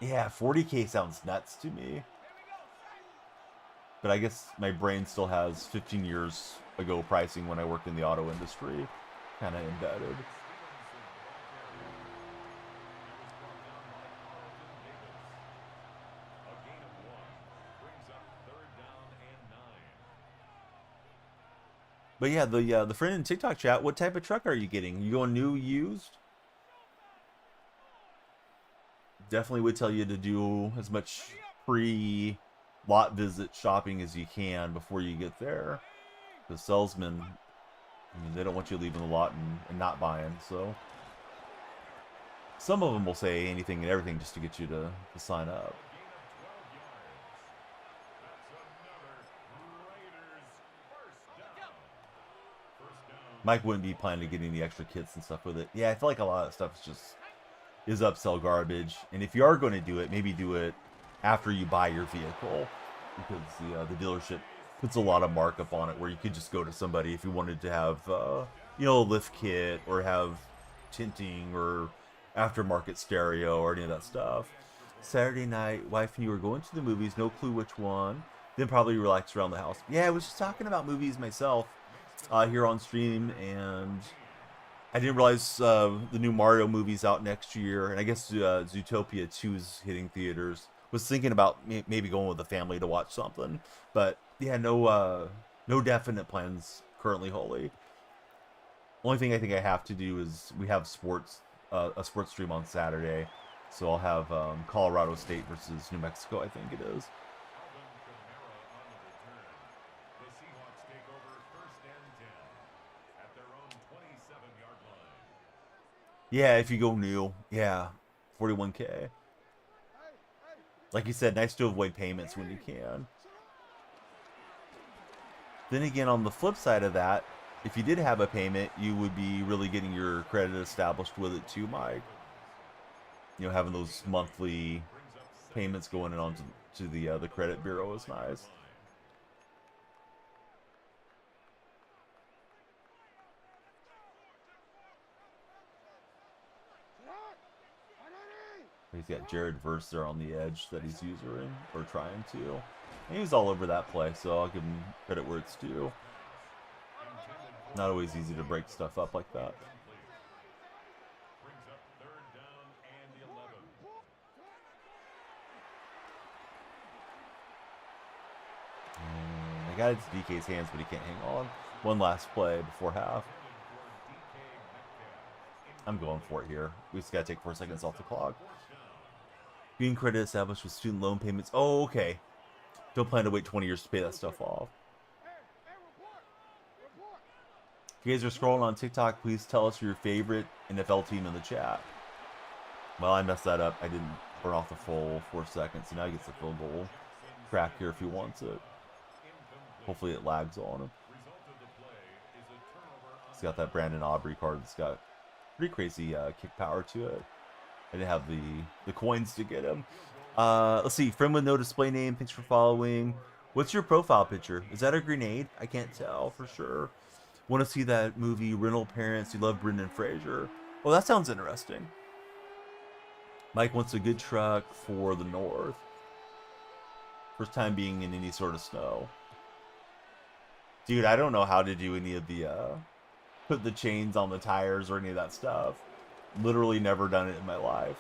A: Yeah, 40K sounds nuts to me. But I guess my brain still has 15 years ago pricing when I worked in the auto industry kind of embedded. But yeah, the friend in TikTok chat, what type of truck are you getting? You going new, used? Definitely would tell you to do as much pre-lot visit shopping as you can before you get there. The salesmen, I mean, they don't want you leaving the lot and not buying, so. Some of them will say anything and everything just to get you to sign up. Mike wouldn't be planning to get any extra kits and stuff with it. Yeah, I feel like a lot of stuff is upsell garbage. And if you are going to do it, maybe do it after you buy your vehicle, because the dealership puts a lot of markup on it. Where you could just go to somebody if you wanted to have you know, a lift kit or have tinting or aftermarket stereo or any of that stuff. Saturday night, wife and you were going to the movies. No clue which one. Then probably relax around the house. Yeah, I was just talking about movies myself. Here on stream, and I didn't realize the new Mario movie's out next year, and I guess Zootopia 2 is hitting theaters. Was thinking about maybe going with the family to watch something, but yeah, no definite plans currently. Holy, only thing I think I have to do is we have a sports stream on Saturday, So I'll have Colorado State versus New Mexico, I think it is.
B: The Seahawks take over 1st and 10 at their own 27-yard line.
A: Yeah, if you go new, yeah, 41K. Like you said, nice to avoid payments when you can. Then again, on the flip side of that, if you did have a payment, you would be really getting your credit established with it too, Mike. You know, having those monthly payments going in onto the credit bureau is nice. He's got Jared Verse there on the edge that he's using or trying to. And he was all over that play, so I'll give him credit where it's due. Not always easy to break stuff up like that.
B: Brings up 3rd down and 11.
A: And I got it to DK's hands, but he can't hang on. One last play before half. I'm going for it here. We just got to take 4 seconds off the clock. Being credit established with student loan payments. Oh, okay. Don't plan to wait 20 years to pay that stuff off. If you guys are scrolling on TikTok, please tell us your favorite NFL team in the chat. Well, I messed that up. I didn't burn off the full 4 seconds, so now he gets the field goal crack here if he wants it. Hopefully it lags on him. He's got that Brandon Aubrey card that's got pretty crazy kick power to it. I didn't have the coins to get him. Let's see. Friend with no display name. Thanks for following. What's your profile picture? Is that a grenade? I can't tell for sure. Want to see that movie, Rental Parents? You love Brendan Fraser. Well, that sounds interesting. Mike wants a good truck for the north. First time being in any sort of snow. Dude, I don't know how to do any of the, put the chains on the tires or any of that stuff. Literally never done it in my life.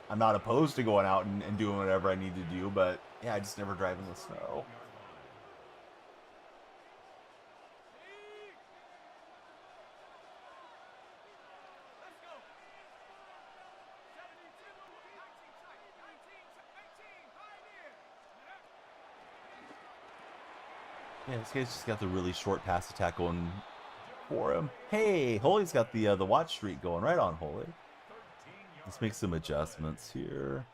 A: I'm not opposed to going out and doing whatever I need to do, but yeah, I just never drive in the snow. Yeah, this guy's just got the really short pass attack going for him. Hey, Holy's got the watch streak going. Right on, Holy. Let's make some adjustments here.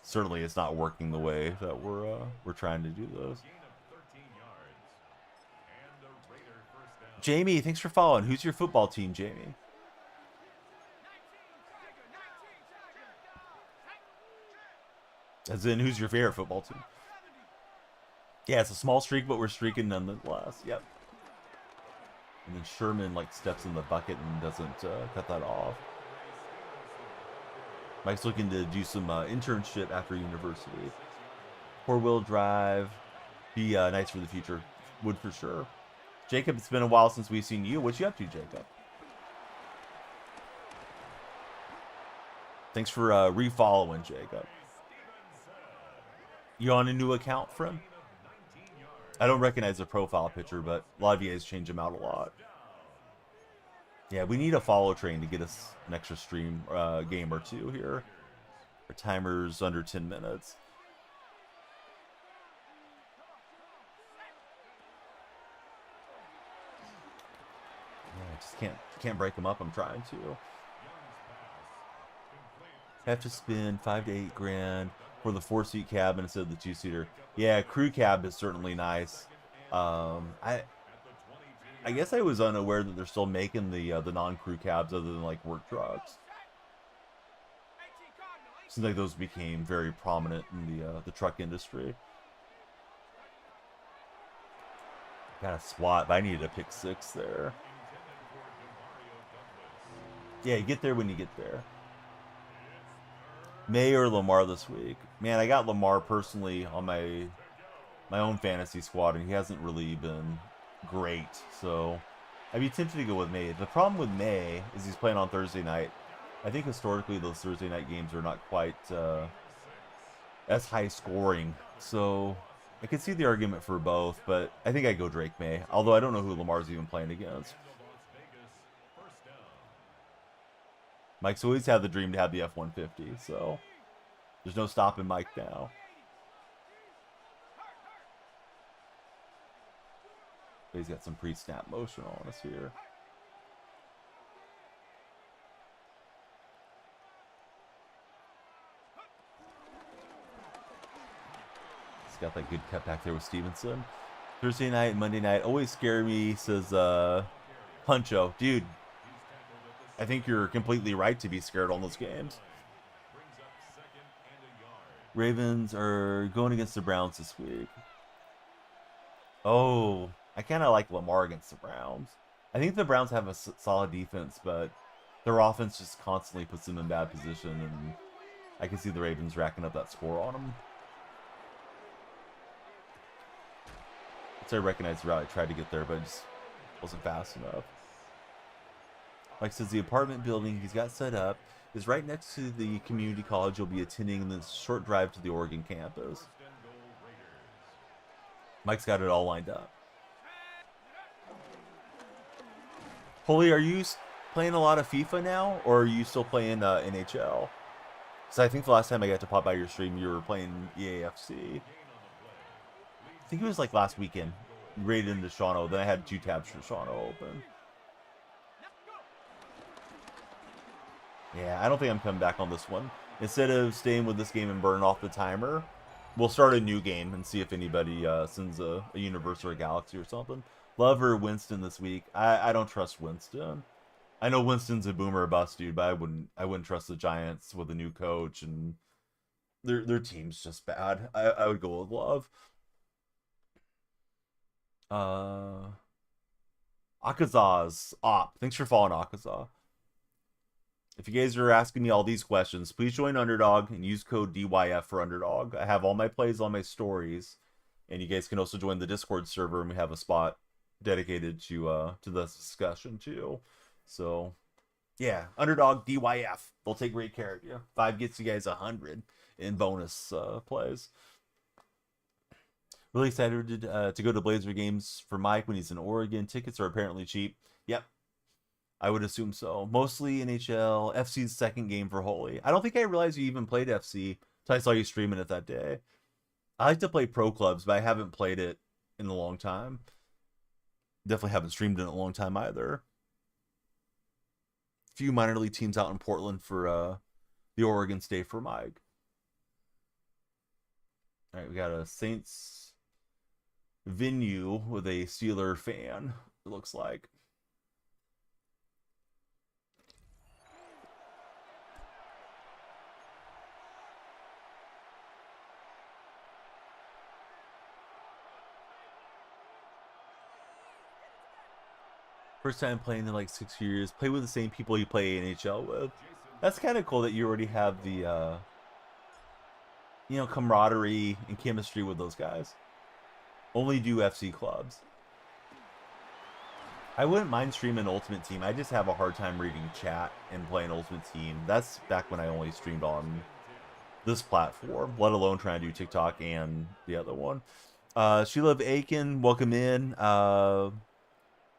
A: Certainly, it's not working the way that we're trying to do those. Jamie, thanks for following. Who's your football team, Jamie? As in, who's your favorite football team? Yeah, it's a small streak, but we're streaking nonetheless. Yep. And then Sherman like steps in the bucket and doesn't cut that off. Mike's looking to do some internship after university. 4-wheel drive. Be nice for the future. Would for sure. Jacob, it's been a while since we've seen you. What you up to, Jacob? Thanks for refollowing, Jacob. You on a new account, friend? I don't recognize the profile picture, but a lot of you guys change them out a lot. Yeah, we need a follow train to get us an extra stream game or two here. Our timer's under 10 minutes. Yeah, I just can't break them up. I'm trying to. Have to spend 5 to 8 grand for the 4-seat cab instead of the 2-seater. Yeah, crew cab is certainly nice. I guess I was unaware that they're still making the non-crew cabs other than like work trucks. Seems like those became very prominent in the truck industry. Got a swat, but I needed a pick 6 there. Yeah, you get there when you get there. May or Lamar this week. Man, I got Lamar personally on my own fantasy squad, and he hasn't really been great. So I'd be tempted to go with May. The problem with May is he's playing on Thursday night. I think historically those Thursday night games are not quite as high scoring. So I could see the argument for both, but I think I'd go Drake May. Although I don't know who Lamar's even playing against. Mike's always had the dream to have the F-150, so there's no stopping Mike now. He's got some pre-snap motion on us here. He's got that good cut back there with Stevenson. Thursday night, Monday night, always scare me, says Huncho. Dude, I think you're completely right to be scared on those games. Ravens are going against the Browns this week. Oh, I kind of like Lamar against the Browns. I think the Browns have a solid defense, but their offense just constantly puts them in bad position, and I can see the Ravens racking up that score on them. So I recognize the route. I tried to get there, but it just wasn't fast enough. Mike says the apartment building he's got set up is right next to the community college you'll be attending, and this short drive to the Oregon campus. Mike's got it all lined up. Holy, are you playing a lot of FIFA now, or are you still playing NHL? Because I think the last time I got to pop by your stream, you were playing EAFC. I think it was like last weekend. You raided into Shawno, then I had 2 tabs for Shawno open. Yeah, I don't think I'm coming back on this one. Instead of staying with this game and burning off the timer, we'll start a new game and see if anybody sends a universe or a galaxy or something. Love or Winston this week. I don't trust Winston. I know Winston's a boomer bust, dude, but I wouldn't trust the Giants with a new coach, and their team's just bad. I would go with Love. Akazaz op. Thanks for following, Akaza. If you guys are asking me all these questions, please join Underdog and use code DYF for Underdog. I have all my plays on my stories, and you guys can also join the Discord server, and we have a spot dedicated to this discussion too. So, yeah, Underdog DYF. They'll take great care of you. 5 gets you guys 100 in bonus plays. Really excited to go to Blazer games for Mike when he's in Oregon. Tickets are apparently cheap. Yep. I would assume so. Mostly NHL. FC's second game for Holy. I don't think I realized you even played FC until I saw you streaming it that day. I like to play pro clubs, but I haven't played it in a long time. Definitely haven't streamed in a long time either. A few minor league teams out in Portland for the Oregon State for Mike. All right, we got a Saints venue with a Steeler fan, it looks like. First time playing in like 6 years. Play with the same people you play NHL with. That's kind of cool that you already have the, camaraderie and chemistry with those guys. Only do FC clubs. I wouldn't mind streaming Ultimate Team. I just have a hard time reading chat and playing Ultimate Team. That's back when I only streamed on this platform, let alone trying to do TikTok and the other one. Sheila Aiken, welcome in.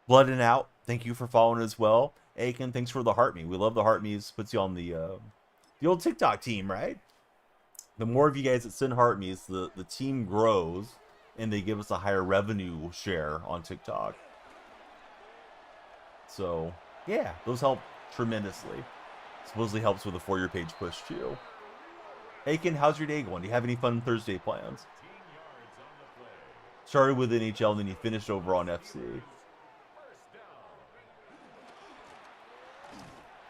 A: Blood and Out, thank you for following as well. Aiken, thanks for the heart me. We love the heart me's. Puts you on the old TikTok team, right? The more of you guys that send heart me's, the team grows, and they give us a higher revenue share on TikTok. So, yeah, those help tremendously. Supposedly helps with the For Your Page push, too. Aiken, how's your day going? Do you have any fun Thursday plans? Started with NHL, and then you finished over on FC.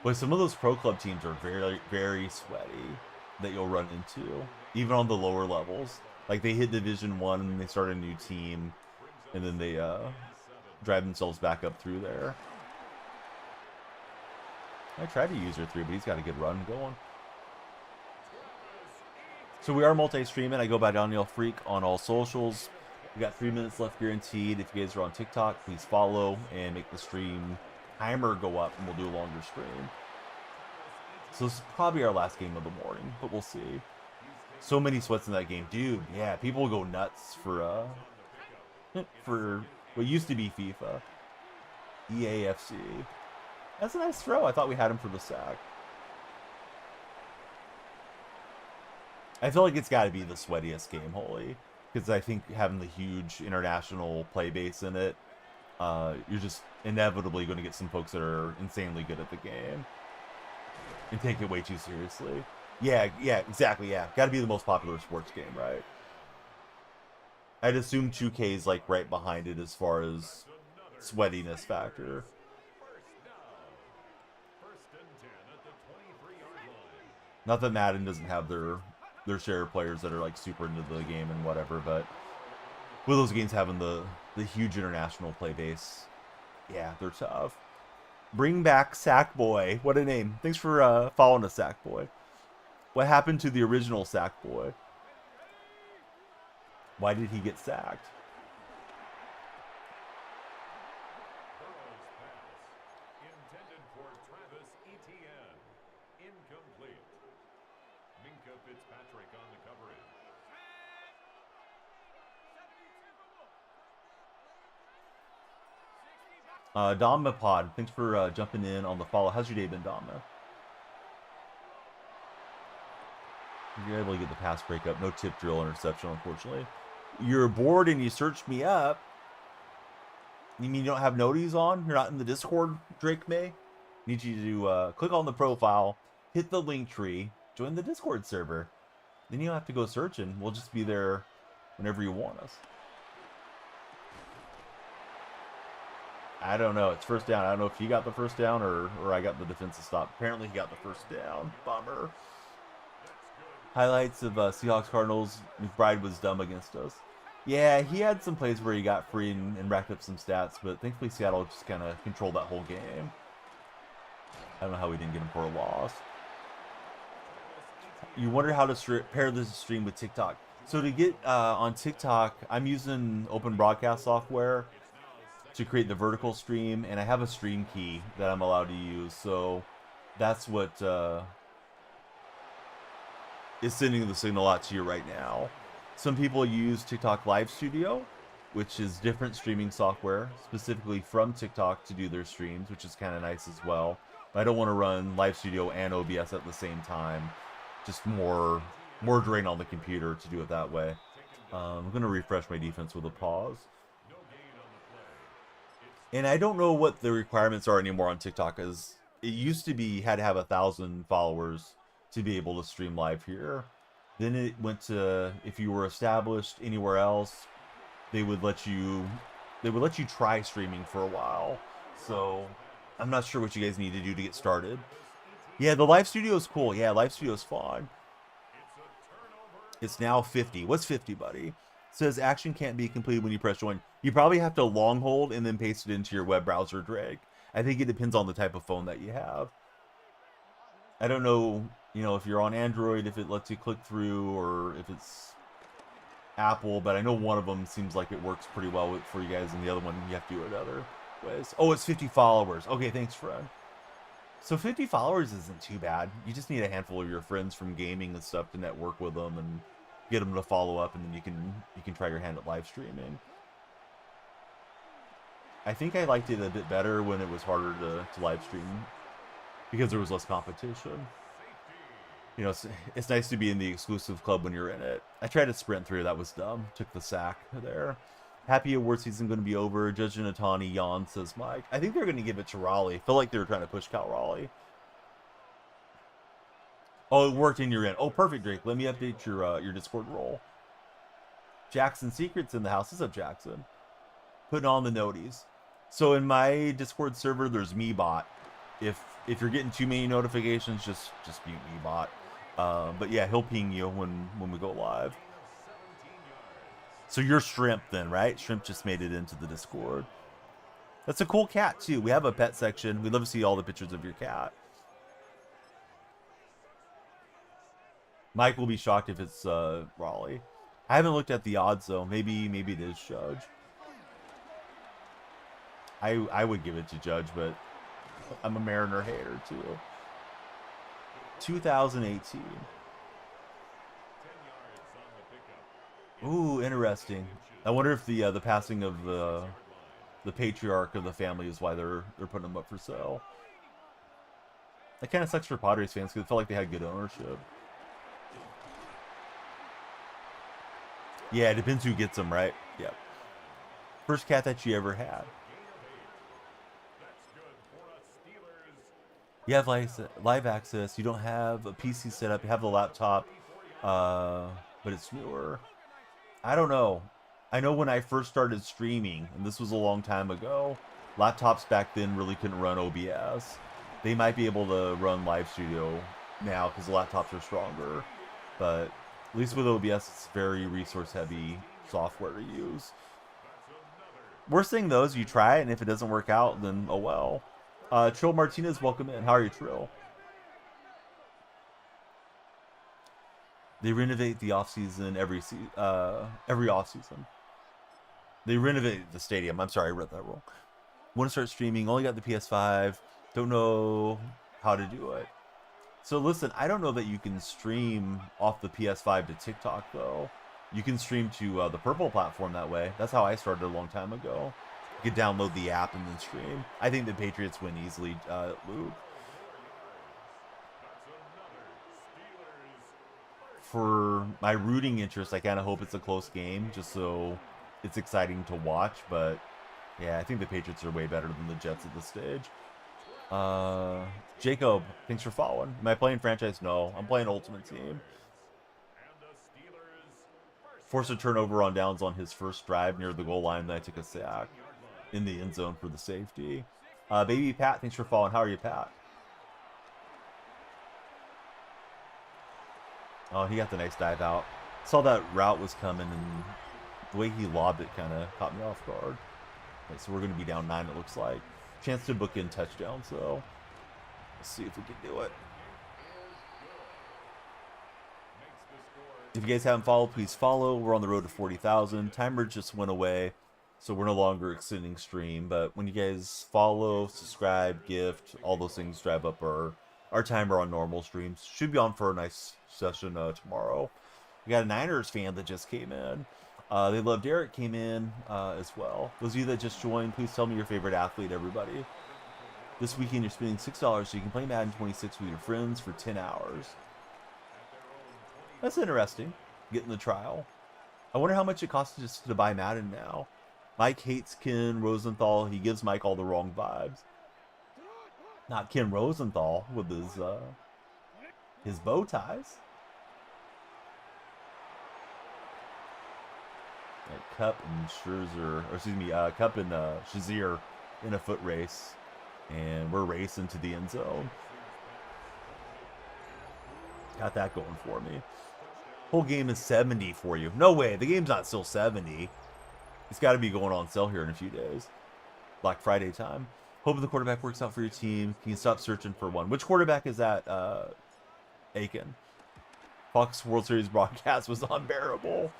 A: But some of those pro club teams are very, very sweaty that you'll run into, even on the lower levels. Like, they hit Division 1, and they start a new team, and then they drive themselves back up through there. I tried to use her 3, but he's got a good run going. So we are multi-streaming. I go by Daniel Freak on all socials. We got 3 minutes left guaranteed. If you guys are on TikTok, please follow and make the stream timer go up, and we'll do a longer stream. So this is probably our last game of the morning, but we'll see. So many sweats in that game, dude. Yeah, people go nuts for what used to be FIFA. EAFC. That's a nice throw. I thought we had him for the sack. I feel like it's got to be the sweatiest game, Holy, because I think having the huge international play base in it, you're just inevitably going to get some folks that are insanely good at the game and take it way too seriously. Yeah, exactly, yeah. Got to be the most popular sports game, right? I'd assume 2K is like right behind it as far as sweatiness factor. Not that Madden doesn't have their share of players that are like super into the game and whatever, but with those games having the huge international play base, yeah, they're tough. Bring back Sackboy. What a name. Thanks for following us, Sackboy. What happened to the original Sackboy? Why did he get sacked? Dama Pod, thanks for jumping in on the follow. How's your day been, Dama? You're able to get the pass breakup. No tip drill interception, unfortunately. You're bored and you searched me up. You mean you don't have noties on? You're not in the Discord, Drake May? Need you to click on the profile, hit the link tree, join the Discord server. Then you don't have to go searching. We'll just be there whenever you want us. I don't know. It's first down. I don't know if he got the first down or I got the defensive stop. Apparently he got the first down. Bummer. Highlights of Seahawks Cardinals. McBride was dumb against us. Yeah, he had some plays where he got free and racked up some stats, but thankfully Seattle just kind of controlled that whole game. I don't know how we didn't get him for a loss. You wonder how to pair this stream with TikTok. So to get on TikTok, I'm using open broadcast software to create the vertical stream, and I have a stream key that I'm allowed to use. So that's what is sending the signal out to you right now. Some people use TikTok Live Studio, which is different streaming software specifically from TikTok to do their streams, which is kind of nice as well. But I don't want to run Live Studio and OBS at the same time. Just more drain on the computer to do it that way. I'm going to refresh my defense with a pause. And I don't know what the requirements are anymore on TikTok, as it used to be you had to have 1,000 followers to be able to stream live here. Then it went to, if you were established anywhere else, they would let you try streaming for a while. So I'm not sure what you guys need to do to get started. Yeah, the live studio is cool. Yeah, live studio is fun. It's now 50. What's 50, buddy? It says action can't be completed when you press join. You probably have to long hold and then paste it into your web browser, Drake. I think it depends on the type of phone that you have. I don't know, if you're on Android, if it lets you click through, or if it's Apple, but I know one of them seems like it works pretty well for you guys, and the other one you have to do it other ways. Oh, it's 50 followers. Okay, thanks, friend. So 50 followers isn't too bad. You just need a handful of your friends from gaming and stuff to network with them and get them to follow up, and then you can try your hand at live streaming. I think I liked it a bit better when it was harder to live stream because there was less competition. It's nice to be in the exclusive club when you're in it. I tried to sprint through. That was dumb. Took the sack there. Happy award season going to be over. Judge Natani yawn, says Mike. I think they're going to give it to Raleigh. I feel like they were trying to push Cal Raleigh. Oh, it worked and you're in. Oh, perfect, Drake. Let me update your Discord role. Jackson Secret's in the house. What's up, Jackson? Putting on the noties. So in my Discord server, there's MeBot. If you're getting too many notifications, just mute MeBot. But yeah, he'll ping you when we go live. So you're Shrimp then, right? Shrimp just made it into the Discord. That's a cool cat too. We have a pet section. We'd love to see all the pictures of your cat. Mike will be shocked if it's Raleigh. I haven't looked at the odds though. Maybe it is Judge. I would give it to Judge, but I'm a Mariner hater too. 2018. Ooh, interesting. I wonder if the passing of the patriarch of the family is why they're putting them up for sale. That kind of sucks for Padres fans because it felt like they had good ownership. Yeah, it depends who gets them, right? Yep. First cat that you ever had. You have live access. You don't have a PC setup. You have the laptop, but it's newer. I don't know. I know when I first started streaming, and this was a long time ago, laptops back then really couldn't run OBS. They might be able to run Live Studio now because the laptops are stronger, but at least with OBS, it's very resource-heavy software to use. Worst thing though is you try it, and if it doesn't work out, then oh well. Trill Martinez, welcome in. How are you, Trill? They renovate the off season every off season. They renovate the stadium. I'm sorry, I read that wrong. Want to start streaming? Only got the PS5. Don't know how to do it. So listen, I don't know that you can stream off the PS5 to TikTok though. You can stream to the Purple platform that way. That's how I started a long time ago. You could download the app and then stream. I think the Patriots win easily, Luke. For my rooting interest, I kind of hope it's a close game, just so it's exciting to watch. But yeah, I think the Patriots are way better than the Jets at this stage. Jacob, thanks for following. Am I playing franchise? No, I'm playing Ultimate Team. Forced a turnover on downs on his first drive near the goal line. Then I took a sack in the end zone for the safety. Baby Pat, thanks for following. How are you, Pat? Oh, he got the nice dive out. Saw that route was coming, and the way he lobbed it kind of caught me off guard. Okay, so we're going to be down 9, it looks like. Chance to book in touchdowns, so let's see if we can do it. If you guys haven't followed, please follow. We're on the road to 40,000. Timer just went away, so we're no longer extending stream. But when you guys follow, subscribe, gift, all those things drive up our timer on normal streams. Should be on for a nice session tomorrow. We got a Niners fan that just came in. They love Derek came in as well. Those of you that just joined, please tell me your favorite athlete, everybody. This weekend you're spending $6 so you can play Madden 26 with your friends for 10 hours. That's interesting, getting the trial. I wonder how much it costs just to buy Madden now. Mike hates Ken Rosenthal. He gives Mike all the wrong vibes. Not Ken Rosenthal with his bow ties. Like Cup and Scherzer, or excuse me, Cup and Shazier in a foot race, and we're racing to the end zone. Got that going for me. Whole game is 70 for you. No way, the game's not still 70. It's got to be going on sale here in a few days. Black Friday time. Hope the quarterback works out for your team. Can you stop searching for one? Which quarterback is that, Aiken? Fox World Series broadcast was unbearable.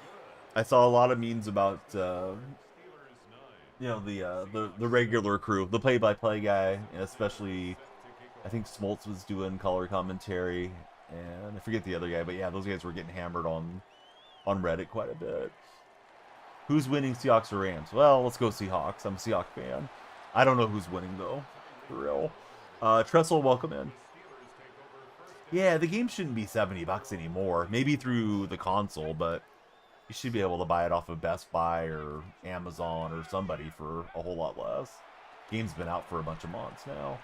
A: I saw a lot of memes about, you know, the regular crew, the play-by-play guy, and especially, I think Smoltz was doing color commentary, and I forget the other guy, but yeah, those guys were getting hammered on Reddit quite a bit. Who's winning, Seahawks or Rams? Well, let's go Seahawks. I'm a Seahawks fan. I don't know who's winning, though, for real. Tressel, welcome in. Yeah, the game shouldn't be $70 anymore. Maybe through the console, but you should be able to buy it off of Best Buy or Amazon or somebody for a whole lot less. Game's been out for a bunch of months now.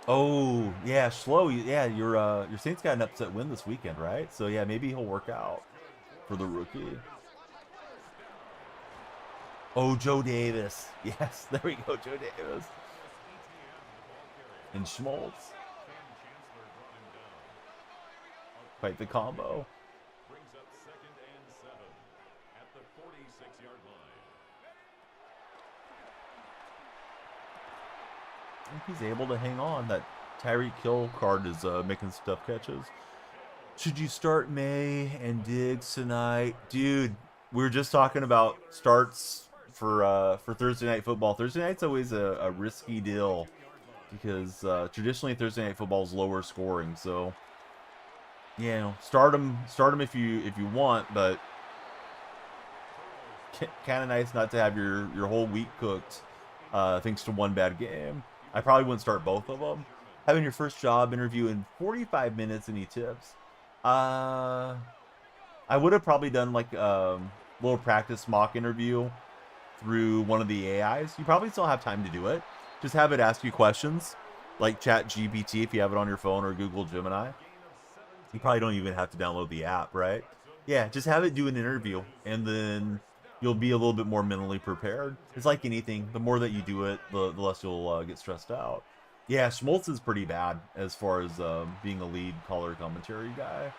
A: Oh, yeah, Schlo, yeah, your Saints got an upset win this weekend, right? So, yeah, maybe he'll work out for the rookie. Oh, Joe Davis. Yes, there we go, Joe Davis. And Schmaltz. Quite the combo.
B: Brings up 2nd and 7 at the 46-yard line.
A: I think he's able to hang on. That Tyreek Hill card is making some tough catches. Should you start May and Diggs tonight? Dude, we were just talking about starts for Thursday Night Football. Thursday night's always a risky deal because traditionally Thursday Night Football is lower scoring. So, you know, start them if you want, but kind of nice not to have your whole week cooked thanks to one bad game. I probably wouldn't start both of them. Having your first job interview in 45 minutes, any tips? I would have probably done like a little practice mock interview through one of the AIs. You probably still have time to do it. Just have it ask you questions, like Chat GPT if you have it on your phone, or Google Gemini. You probably don't even have to download the app, right? Yeah, just have it do an interview, and then you'll be a little bit more mentally prepared. It's like anything. The more that you do it, the less you'll get stressed out. Yeah, Schmaltz is pretty bad as far as being a lead color commentary guy.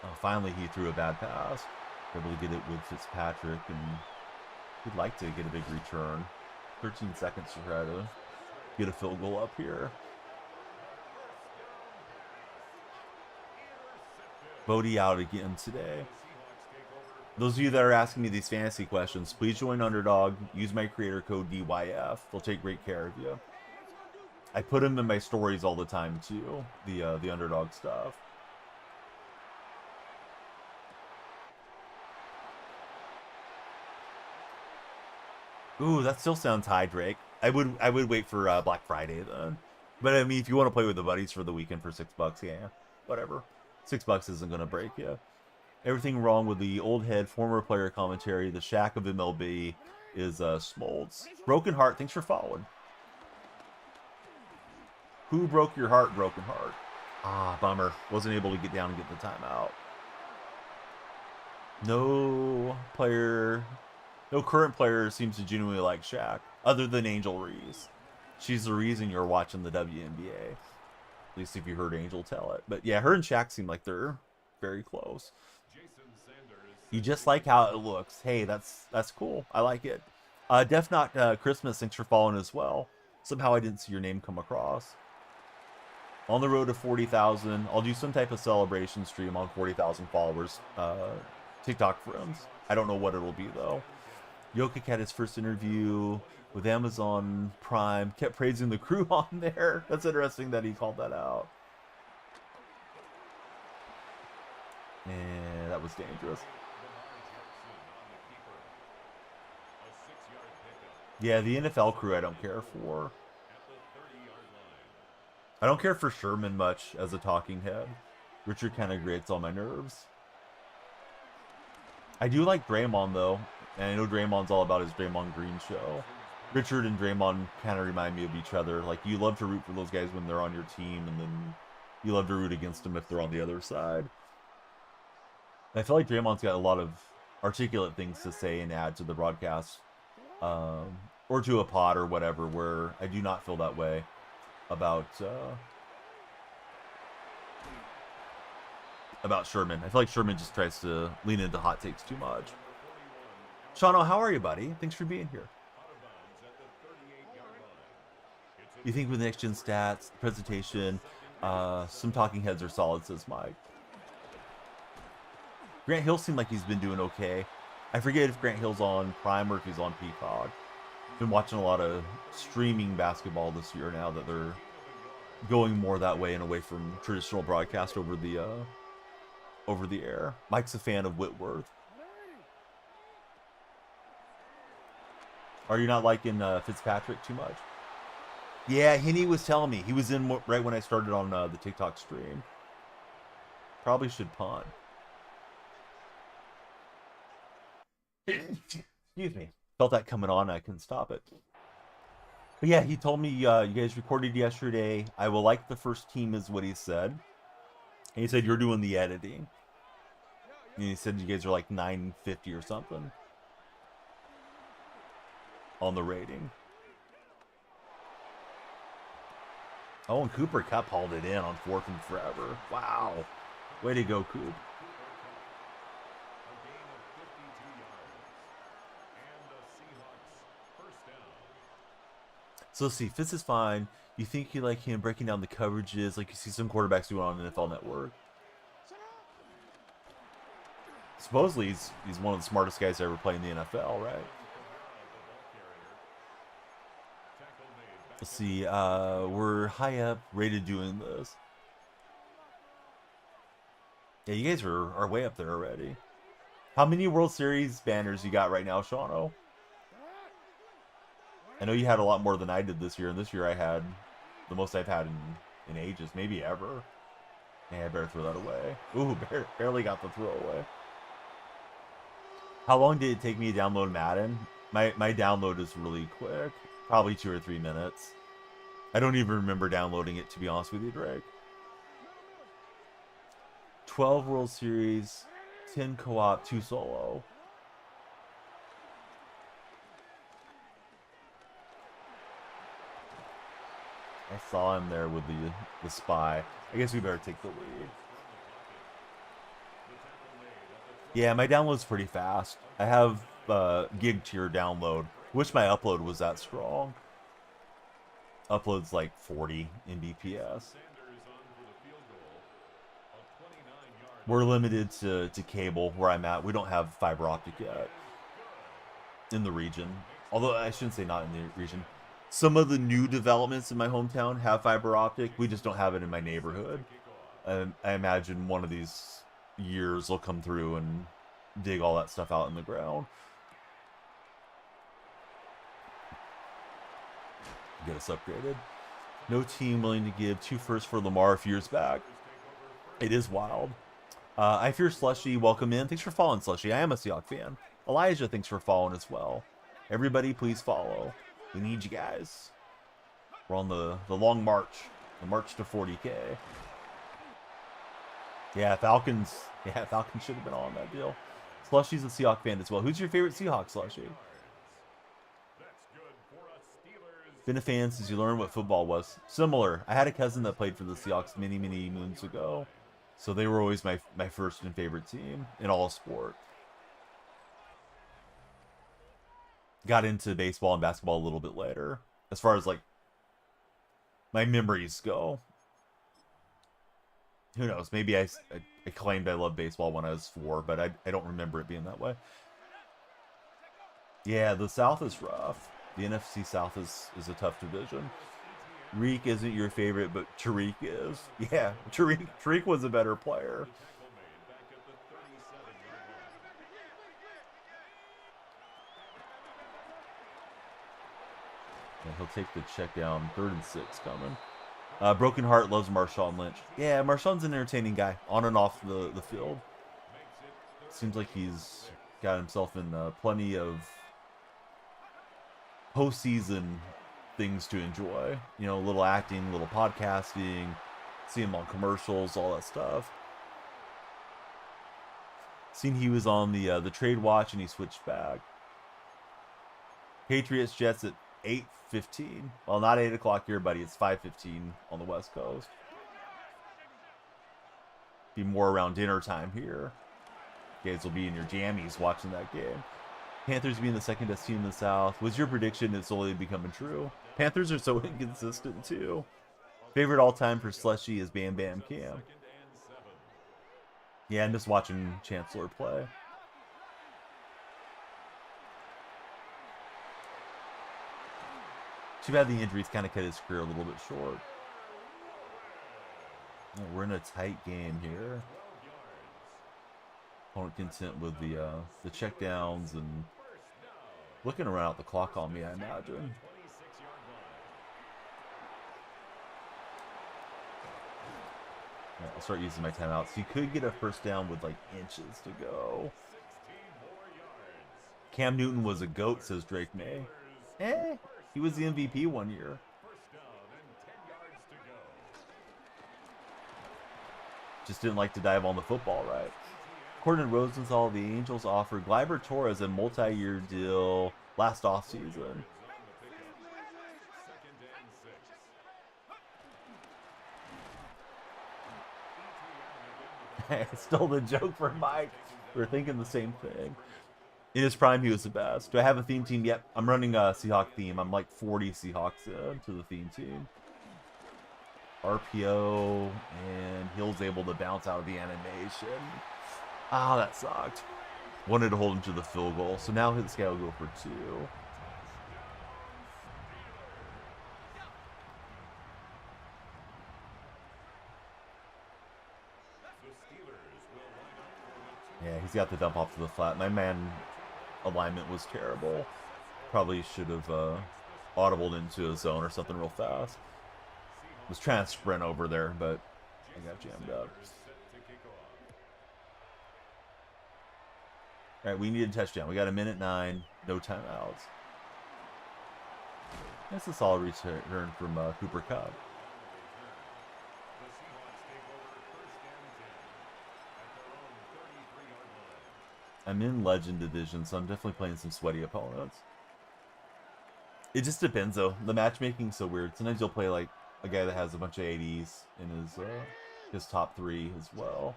A: Oh, finally, he threw a bad pass. Able to get it with Fitzpatrick, and he'd like to get a big return. 13 seconds to try to get a field goal up here. Bodie out again today. Those of you that are asking me these fantasy questions, please join Underdog. Use my creator code DYF. They'll take great care of you. I put them in my stories all the time too. The Underdog stuff. Ooh, that still sounds high, Drake. I would wait for Black Friday then. But I mean, if you want to play with the buddies for the weekend for $6, yeah, whatever. $6 isn't gonna break you. Everything wrong with the old head former player commentary. The Shaq of MLB is Smoltz. Broken Heart. Thanks for following. Who broke your heart, Broken Heart? Ah, bummer. Wasn't able to get down and get the timeout. No current player seems to genuinely like Shaq, other than Angel Reese. She's the reason you're watching the WNBA. At least if you heard Angel tell it. But yeah, her and Shaq seem like they're very close. You just like how it looks. Hey, that's cool. I like it. Def Not Christmas, thanks for following as well. Somehow I didn't see your name come across. On the road to 40,000. I'll do some type of celebration stream on 40,000 followers. TikTok friends. I don't know what it'll be though. Jokic had his first interview with Amazon Prime. Kept praising the crew on there. That's interesting that he called that out. And that was dangerous. Yeah, the NFL crew I don't care for. I don't care for Sherman much as a talking head. Richard kind of grates on my nerves. I do like Draymond though, and I know Draymond's all about his Draymond Green show. Richard and Draymond kind of remind me of each other. Like, you love to root for those guys when they're on your team, and then you love to root against them if they're on the other side. I feel like Draymond's got a lot of articulate things to say and add to the broadcast, or to a pod or whatever, where I do not feel that way about Sherman. I feel like Sherman just tries to lean into hot takes too much. Shano, how are you, buddy? Thanks for being here. You think with next gen stats, presentation, some talking heads are solid, says Mike. Grant Hill seemed like he's been doing okay. I forget if Grant Hill's on Prime or if he's on Peacock. Been watching a lot of streaming basketball this year now that they're going more that way and away from traditional broadcast over the air. Mike's a fan of Whitworth. Are you not liking Fitzpatrick too much? Yeah, Henny was telling me. He was in right when I started on the TikTok stream. Probably should punt. Excuse me. Felt that coming on. I couldn't stop it. But yeah, he told me you guys recorded yesterday. I will like the first team is what he said. And he said you're doing the editing. And he said you guys are like 950 or something on the rating. Oh, and Cooper Kupp hauled it in on 4th and forever. Wow. Way to go, Coop. So let's see. Fitz is fine. You think you like him breaking down the coverages like you see some quarterbacks doing on NFL Network? Supposedly he's one of the smartest guys to ever play in the NFL, right? Let's see. We're high up, rated doing this. Yeah, you guys are way up there already. How many World Series banners you got right now, Shawno? I know you had a lot more than I did this year, and this year I had the most I've had in ages, maybe ever. Yeah, I better throw that away. Ooh, barely got the throw away. How long did it take me to download Madden? My download is really quick. Probably 2 or 3 minutes. I don't even remember downloading it, to be honest with you, Drake. 12 World Series, 10 co-op, 2 solo. I saw him there with the spy. I guess we better take the lead. Yeah, my download's pretty fast. I have gig tier download. Wish my upload was that strong. Upload's like 40 Mbps. We're limited to cable where I'm at. We don't have fiber optic yet in the region. Although I shouldn't say not in the region. Some of the new developments in my hometown have fiber optic. We just don't have it in my neighborhood. I imagine one of these years will come through and dig all that stuff out in the ground. Get us upgraded. No team willing to give 2 firsts for Lamar a few years back. It is wild. I fear Slushy, welcome in. Thanks for following, Slushy. I am a Seahawks fan. Elijah, thanks for following as well. Everybody, please follow. We need you guys. We're on the long march. The march to 40K. Yeah, Falcons. Yeah, Falcons should have been on that deal. Slushy's a Seahawks fan as well. Who's your favorite Seahawks, Slushy? Been a fan since you learned what football was. Similar. I had a cousin that played for the Seahawks many moons ago. So they were always my first and favorite team in all sport. Got into baseball and basketball a little bit later. As far as like my memories go. Who knows? Maybe I claimed I loved baseball when I was 4, but I don't remember it being that way. Yeah, the South is rough. The NFC South is a tough division. Reek isn't your favorite, but Tariq is. Yeah, Tariq was a better player. Yeah, he'll take the check down. 3rd and 6 coming. Broken Heart loves Marshawn Lynch. Yeah, Marshawn's an entertaining guy, on and off the field. Seems like he's got himself in plenty of postseason things to enjoy. You know, a little acting, a little podcasting, see him on commercials, all that stuff. Seen he was on the trade watch and he switched back. Patriots Jets at 8:15. Well, not 8 o'clock here, buddy. It's 5:15 on the West Coast. Be more around dinner time here. You guys will be in your jammies watching that game. Panthers being the second best team in the South. Was your prediction it's slowly becoming true? Panthers are so inconsistent, too. Favorite all-time for Slushy is Bam Bam Cam. Yeah, I'm just watching Chancellor play. Too bad the injuries kind of cut his career a little bit short. Oh, we're in a tight game here. Opponent content with the checkdowns and looking to run out the clock on me, I imagine. Yeah, I'll start using my timeouts. You could get a first down with like inches to go. Cam Newton was a GOAT, says Drake May. He was the MVP one year. Just didn't like to dive on the football right. According to Rosenthal, the Angels offered Gleyber Torres a multi-year deal last offseason. Still the joke for Mike. We're thinking the same thing. In his prime, he was the best. Do I have a theme team? Yep. I'm running a Seahawk theme. I'm like 40 Seahawks into the theme team. RPO, and he was able to bounce out of the animation. Ah, that sucked. Wanted to hold him to the field goal, so now this guy will go for 2. Yeah, he's got the dump off to the flat. My man alignment was terrible. Probably should have audibled into a zone or something real fast. Was trying to sprint over there, but I got jammed up. All right, we need a touchdown. We got a minute 9, no timeouts. That's a solid return from Cooper Kupp. I'm in Legend Division, so I'm definitely playing some sweaty opponents. It just depends, though. The matchmaking's so weird. Sometimes you'll play like a guy that has a bunch of 80s in his top 3 as well.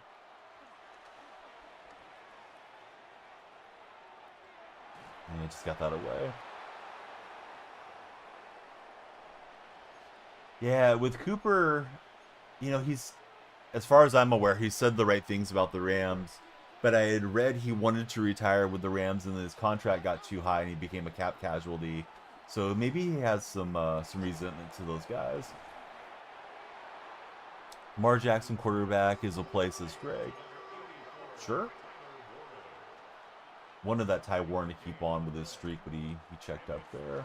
A: And I just got that away. Yeah, with Cooper, you know, he's, as far as I'm aware, he said the right things about the Rams. But I had read he wanted to retire with the Rams, and then his contract got too high, and he became a cap casualty. So maybe he has some resentment to those guys. Lamar Jackson quarterback is a place as Greg. Sure. Wanted that Ty Warren to keep on with his streak, but he checked up there.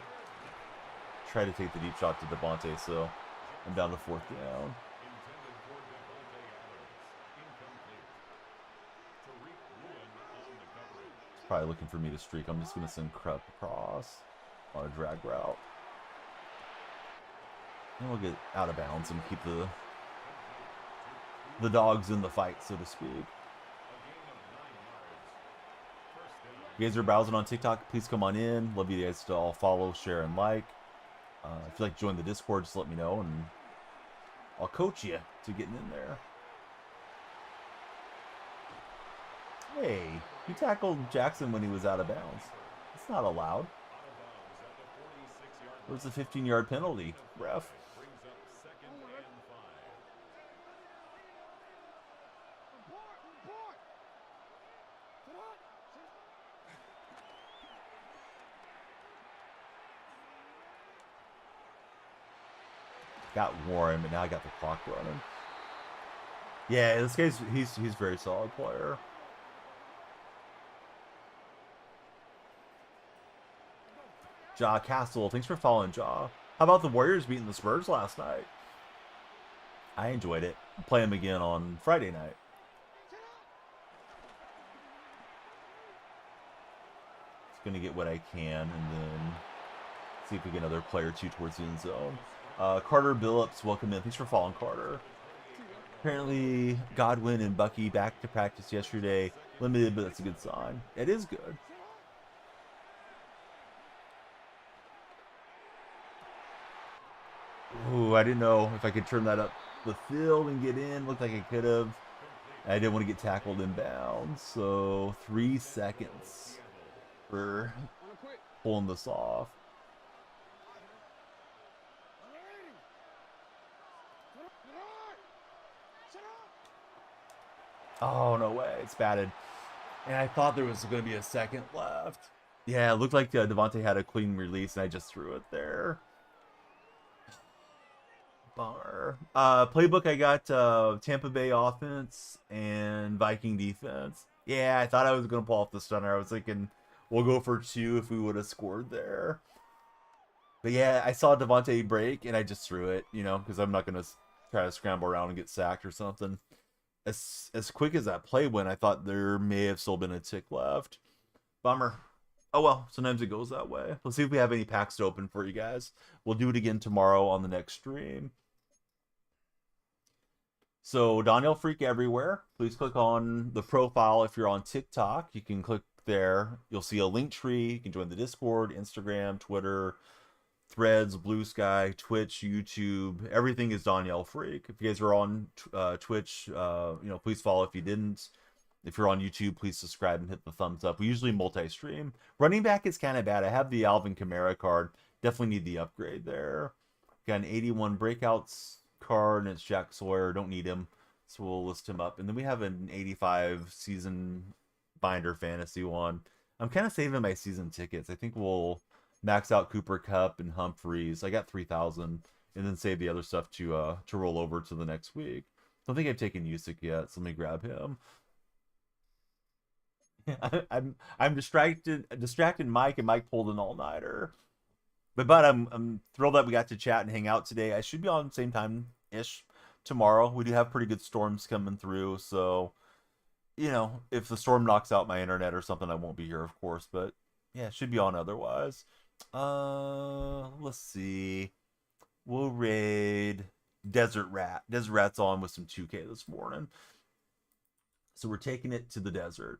A: Tried to take the deep shot to Devontae, so I'm down to 4th down. He's probably looking for me to streak. I'm just going to send Krupp across on a drag route. And we'll get out of bounds and keep the dogs in the fight, so to speak. If you guys are browsing on TikTok, please come on in. Love you guys to all follow, share, and like. If you'd like to join the Discord, just let me know, and I'll coach you to getting in there. Hey, you tackled Jackson when he was out of bounds. It's not allowed. Where's the 15-yard penalty, ref? Got Warren, but now I got the clock running. Yeah, this guy's he's a very solid player. Ja Castle, thanks for following, Ja. How about the Warriors beating the Spurs last night? I enjoyed it. I'll play them again on Friday night. Just gonna get what I can, and then see if we get another player or two towards the end zone. Carter Billups, welcome in. Thanks for following, Carter. Apparently, Godwin and Bucky back to practice yesterday. Limited, but that's a good sign. It is good. Ooh, I didn't know if I could turn that up the field and get in. Looked like I could have. I didn't want to get tackled inbounds. So 3 seconds for pulling this off. Oh, no way. It's batted. And I thought there was going to be a second left. Yeah, it looked like Devontae had a clean release, and I just threw it there. Bummer. Playbook, I got Tampa Bay offense and Viking defense. Yeah, I thought I was going to pull off the stunner. I was thinking we'll go for 2 if we would have scored there. But yeah, I saw Devontae break, and I just threw it, you know, because I'm not going to try to scramble around and get sacked or something. As quick as that play went, I thought there may have still been a tick left. Bummer. Oh well, sometimes it goes that way. Let's see if we have any packs to open for you guys. We'll do it again tomorrow on the next stream. So, Daniel Freak everywhere. Please click on the profile if you're on TikTok. You can click there. You'll see a link tree. You can join the Discord, Instagram, Twitter, Threads, Blue Sky, Twitch, YouTube. Everything is Danielle Freak. If you guys are on Twitch, please follow if you didn't. If you're on YouTube, please subscribe and hit the thumbs up. We usually multi-stream. Running back is kind of bad. I have the Alvin Kamara card. Definitely need the upgrade there. Got an 81 breakouts card, and it's Jack Sawyer. Don't need him, so we'll list him up. And then we have an 85 season binder fantasy one. I'm kind of saving my season tickets. I think we'll max out Cooper Kupp and Humphreys. I got 3,000, and then save the other stuff to roll over to the next week. Don't think I've taken Usyk yet, so let me grab him. I'm distracted Mike, and Mike pulled an all-nighter. But I'm thrilled that we got to chat and hang out today. I should be on the same time ish tomorrow. We do have pretty good storms coming through, so you know, if the storm knocks out my internet or something, I won't be here, of course. But yeah, it should be on otherwise. Let's see. We'll raid Desert Rat. Desert Rat's on with some 2K this morning. So we're taking it to the desert.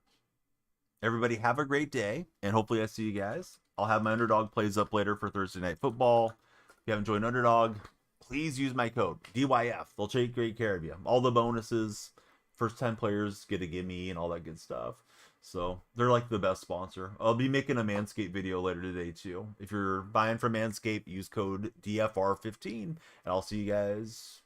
A: Everybody have a great day, and hopefully I see you guys. I'll have my Underdog plays up later for Thursday Night Football. If you haven't joined Underdog, please use my code DYF. They'll take great care of you. All the bonuses, first time players get a gimme and all that good stuff. So they're like the best sponsor. I'll be making a Manscaped video later today too. If you're buying from Manscaped, use code DFR15, and I'll see you guys